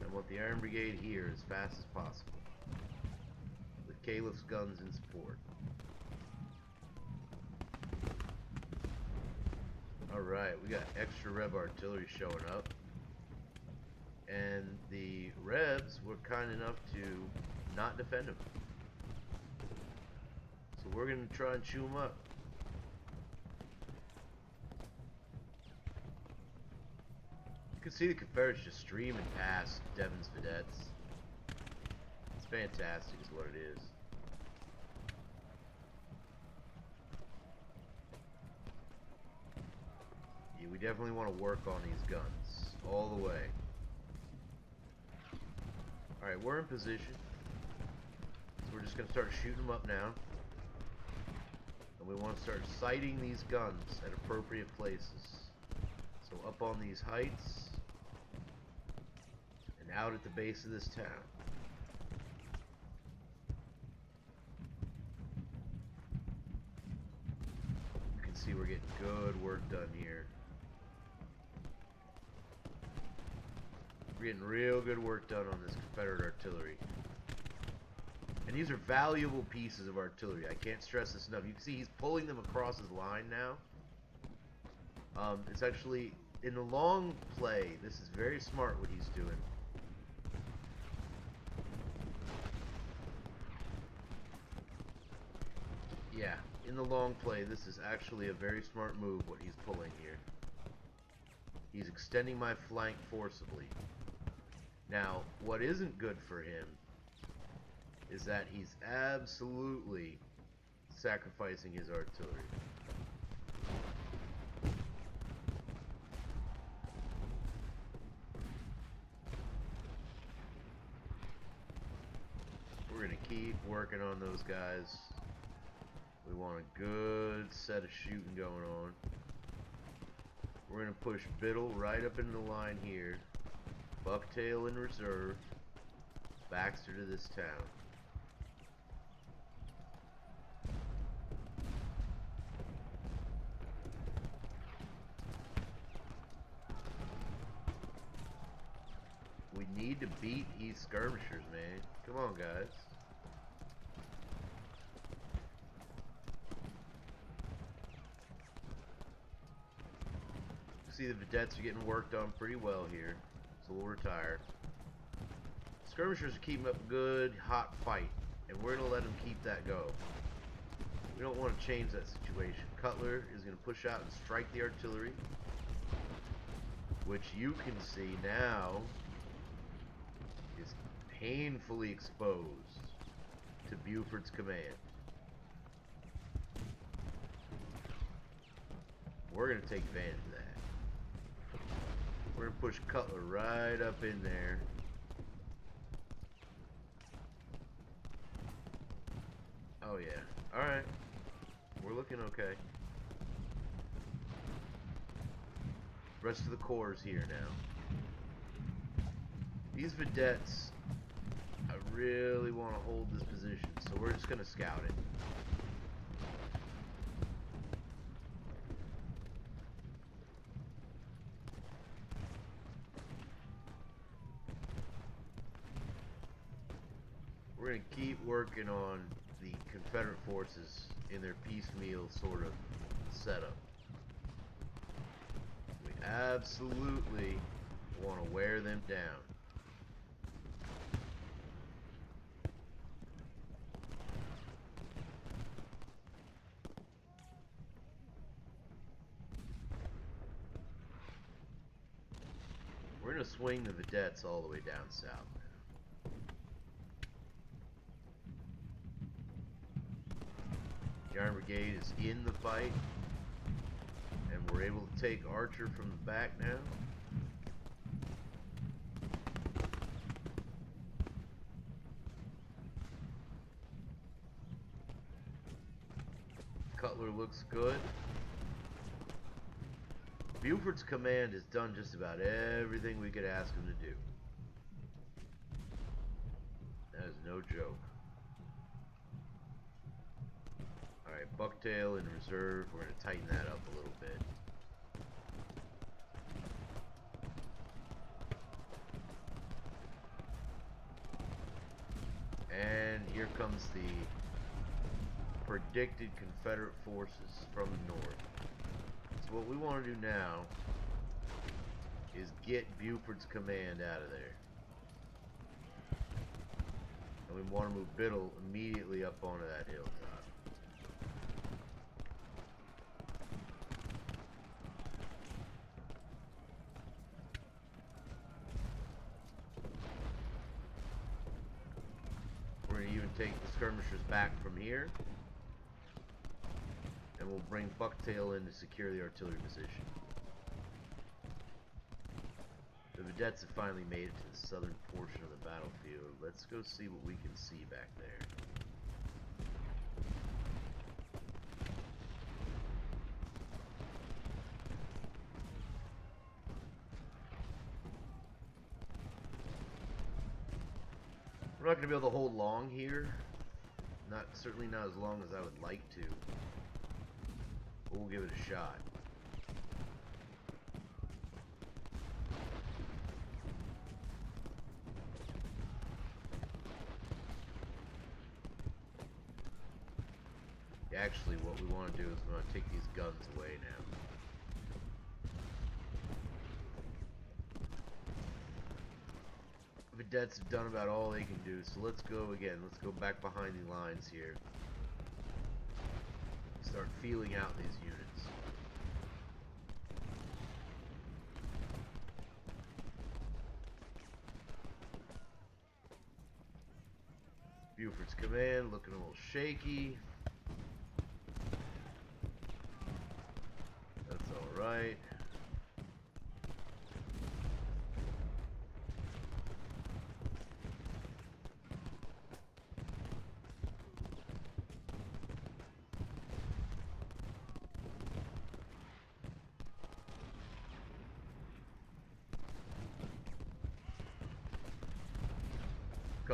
I want the Iron Brigade here as fast as possible, with Caliph's guns in support. Alright, we got extra Reb artillery showing up. And the Rebs were kind enough to not defend them. So we're going to try and chew them up. You can see the Confederates just streaming past Devon's vedettes. It's fantastic is what it is. Yeah, we definitely want to work on these guns all the way. Alright, we're in position. So we're just going to start shooting them up now. And we want to start sighting these guns at appropriate places. So up on these heights. And out at the base of this town. You can see we're getting good work done here. We're getting real good work done on this Confederate artillery. And these are valuable pieces of artillery. I can't stress this enough. You can see he's pulling them across his line now. It's actually, in the long play, this is very smart what he's doing. Yeah, in the long play, this is actually a very smart move what he's pulling here. He's extending my flank forcibly. Now, what isn't good for him is that he's absolutely sacrificing his artillery. working on those guys. We want a good set of shooting going on. We're going to push Biddle right up into the line here. Bucktail in reserve. Baxter to this town. We need to beat these skirmishers, man. Come on, guys. See, the vedettes are getting worked on pretty well here, so we'll retire. Skirmishers are keeping up a good, hot fight, and we're going to let them keep that go. We don't want to change that situation. Cutler is going to push out and strike the artillery, which you can see now is painfully exposed to Buford's command. We're going to take advantage of that. We're going to push Cutler right up in there. Oh yeah. Alright. We're looking okay. Rest of the corps is here now. These vedettes, I really want to hold this position, so we're just going to scout it. We're going to keep working on the Confederate forces in their piecemeal sort of setup. We absolutely want to wear them down. We're going to swing the vedettes all the way down south. The Iron Brigade is in the fight, and we're able to take Archer from the back now. Cutler looks good. Buford's command has done just about everything we could ask him to do. That is no joke. Alright, Bucktail in reserve. We're going to tighten that up a little bit. And here comes the predicted Confederate forces from the north. So what we want to do now is get Buford's command out of there. And we want to move Biddle immediately up onto that hilltop. We're going to even take the skirmishers back from here. And we'll bring Bucktail in to secure the artillery position. The vedettes have finally made it to the southern portion of the battlefield. Let's go see what we can see back there. We're not going to be able to hold long here. Certainly not as long as I would like to. But we'll give it a shot. Actually, what we want to do is we want to take these guns away now. Vedettes have done about all they can do, so let's go again. Let's go back behind the lines here. Start feeling out these units. Buford's command looking a little shaky. That's alright.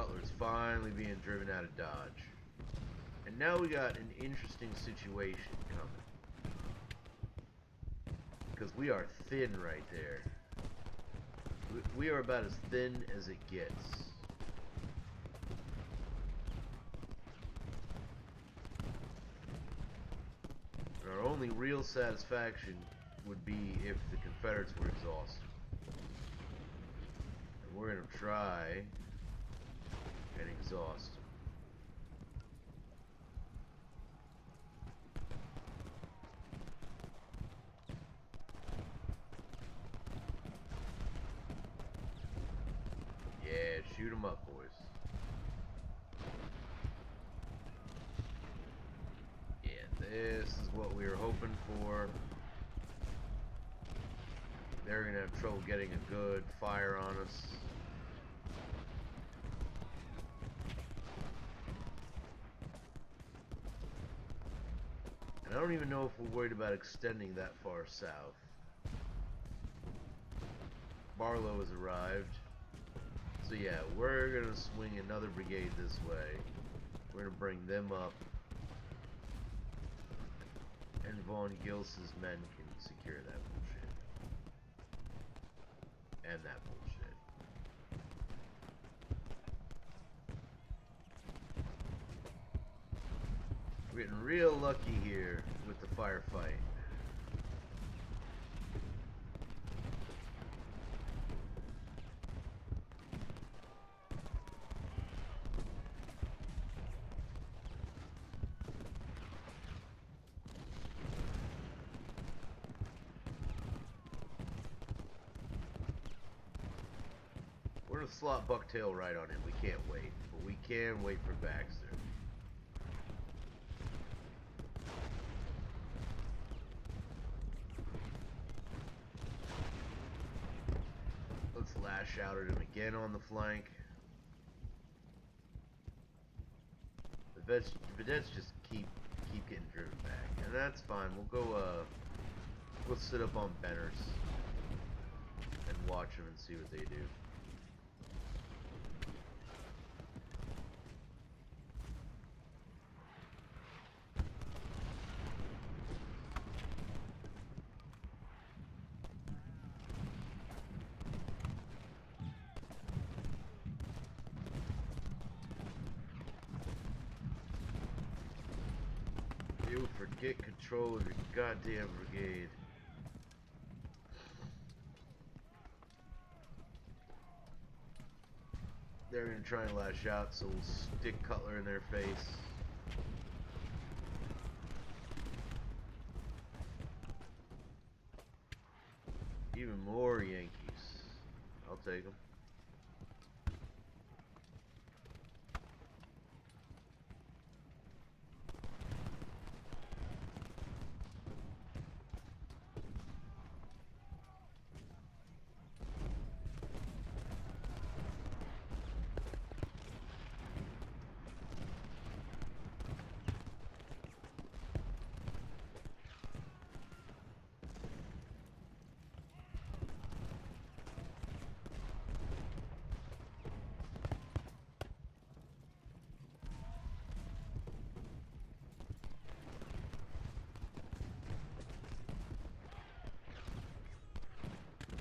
Cutler's finally being driven out of Dodge. And now we got an interesting situation coming. Because we are thin right there. We are about as thin as it gets. And our only real satisfaction would be if the Confederates were exhausted. And we're going to try and exhaust them. Yeah, shoot them up, boys. Yeah, this is what we were hoping for. They're gonna have trouble getting a good fire on us. And I don't even know if we're worried about extending that far south. Barlow has arrived. So yeah, we're gonna swing another brigade this way. We're gonna bring them up. And Von Gils's men can secure that bullshit. And that bullshit. We're getting real lucky here with the firefight. We're gonna slot Bucktail right on him. We can't wait, but we can wait for Baxter. Let's lash out at him again on the flank. The vedettes just keep getting driven back, and that's fine. We'll sit up on Benners and watch them and see what they do. You forget control of your goddamn brigade. They're gonna try and lash out, so we'll stick Cutler in their face. Even more Yankees. I'll take them.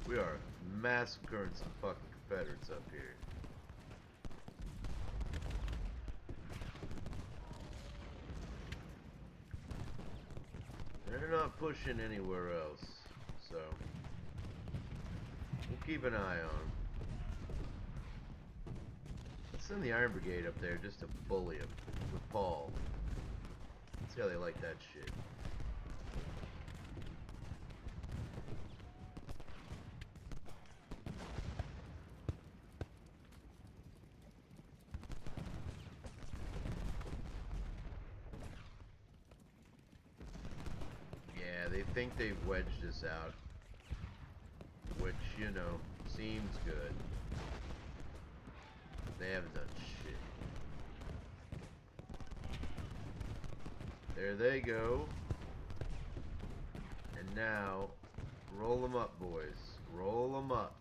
We are massacring some fucking Confederates up here. They're not pushing anywhere else, so we'll keep an eye on them. Let's send the Iron Brigade up there just to bully them with Paul. See how they like that shit. They think they've wedged us out, which, you know, seems good. They haven't done shit. There they go. And now, roll them up, boys. Roll them up.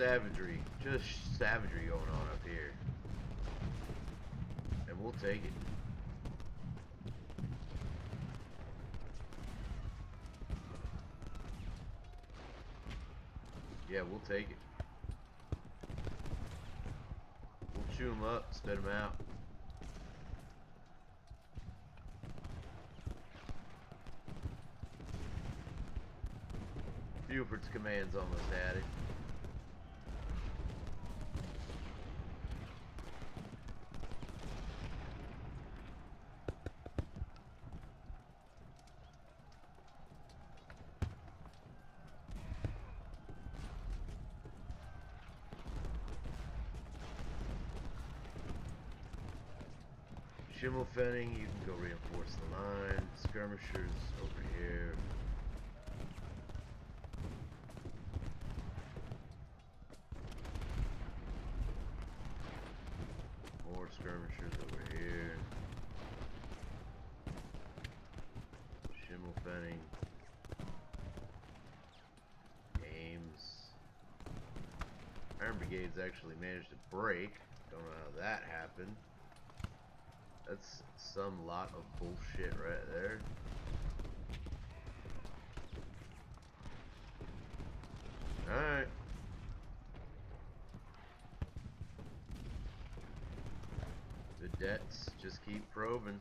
savagery. Just savagery going on up here. And we'll take it. Yeah, we'll take it. We'll chew them up, spit them out. Buford's command's almost had it. Schimmelfenning, you can go reinforce the line. Skirmishers over here. More skirmishers over here. Schimmelfenning. Ames. Iron Brigade's actually managed to break. Don't know how that happened. That's some lot of bullshit right there. Alright. The debts just keep probing.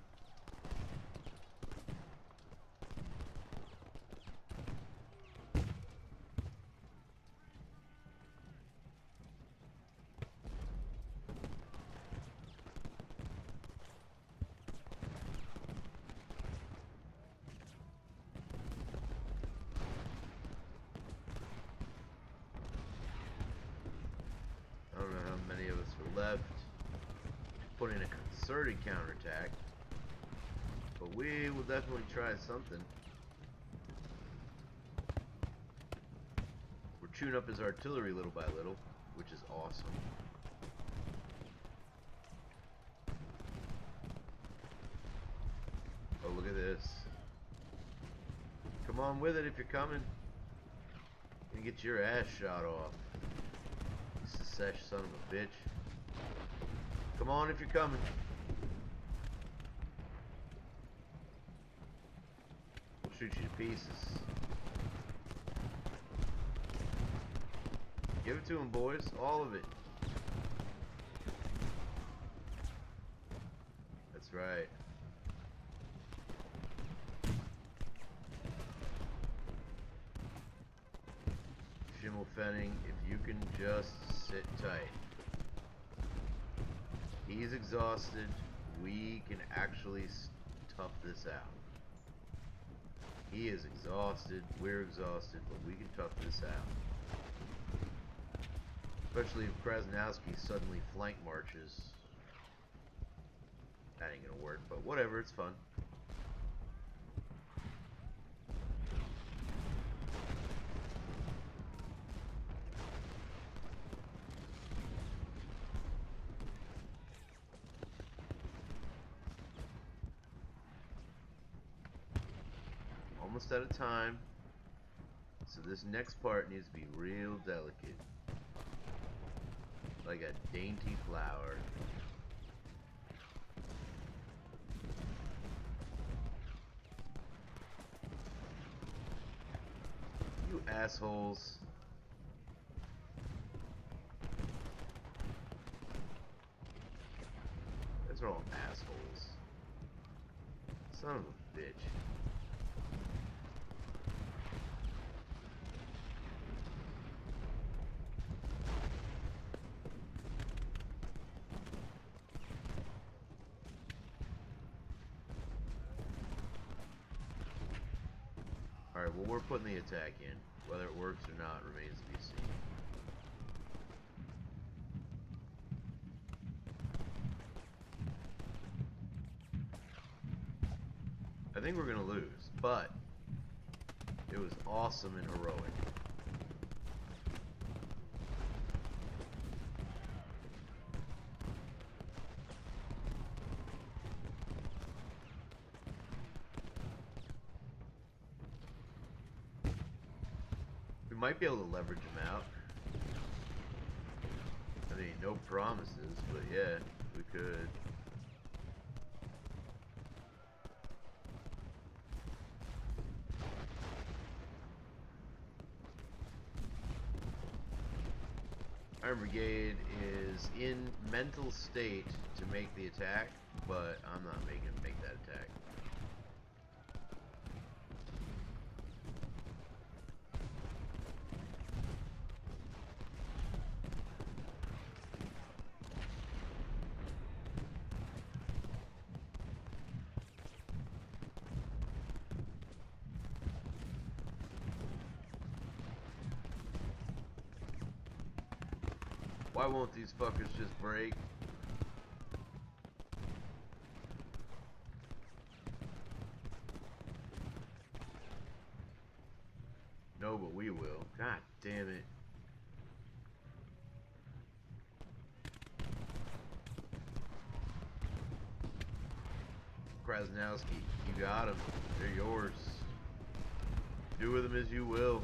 Left, put in a concerted counterattack, but we will definitely try something. We're chewing up his artillery little by little, which is awesome. Oh, look at this. Come on with it if you're coming. You get your ass shot off. You sesh son of a bitch. Come on if you're coming. We'll shoot you to pieces. Give it to him, boys. All of it. That's right. Schimmelfenning, if you can just sit tight. He's exhausted. We can actually tough this out. He is exhausted. We're exhausted, but we can tough this out. Especially if Krasnowski suddenly flank marches. That ain't gonna work, but whatever, it's fun. Almost out of time, so this next part needs to be real delicate, like a dainty flower. You assholes. Those are all assholes. Son of a bitch. Alright, well, we're putting the attack in. Whether it works or not remains to be seen. I think we're gonna lose, but it was awesome and heroic. We might be able to leverage him out. No promises, but yeah, we could. Iron Brigade is in mental state to make the attack, but I'm not making him make that attack. Why won't these fuckers just break? No, but we will. God damn it. Krasnowski, you got them. They're yours. Do with them as you will.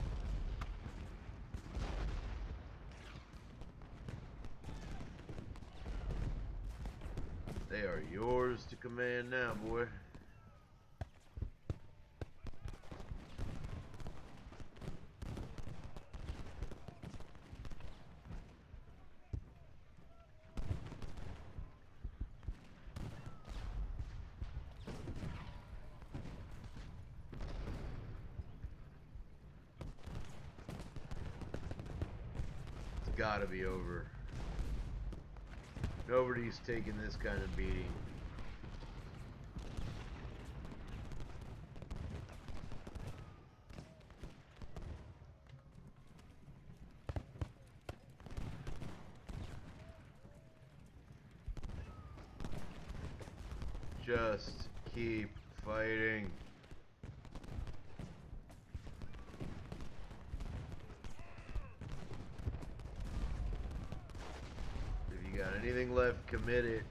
They are yours to command now, boy. It's gotta be over. Nobody's taking this kind of beating. Just keep fighting. If you got anything left, commit it.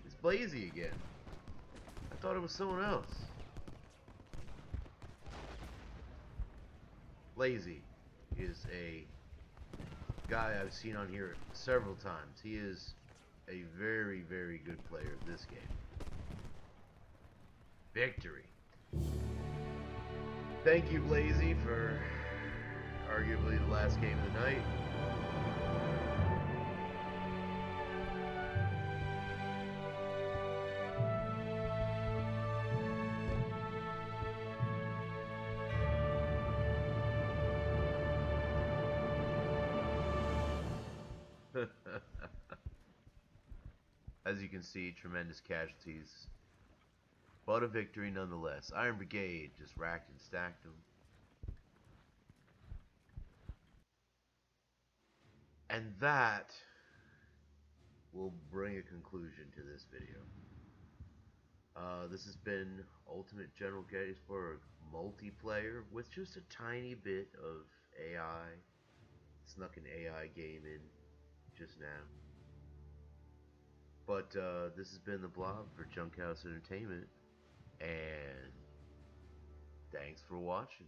It's Blazey again. I thought it was someone else. Blazey is a guy I've seen on here several times. He is a very, very good player of this game. Victory. Thank you, Blazey, for arguably the last game of the night. As you can see, tremendous casualties, but a victory nonetheless. Iron Brigade just racked and stacked them. And that will bring a conclusion to this video. This has been Ultimate General Gettysburg multiplayer with just a tiny bit of AI. Snuck an AI game in just now. But this has been theBLOB for Junkhouse Entertainment, and thanks for watching.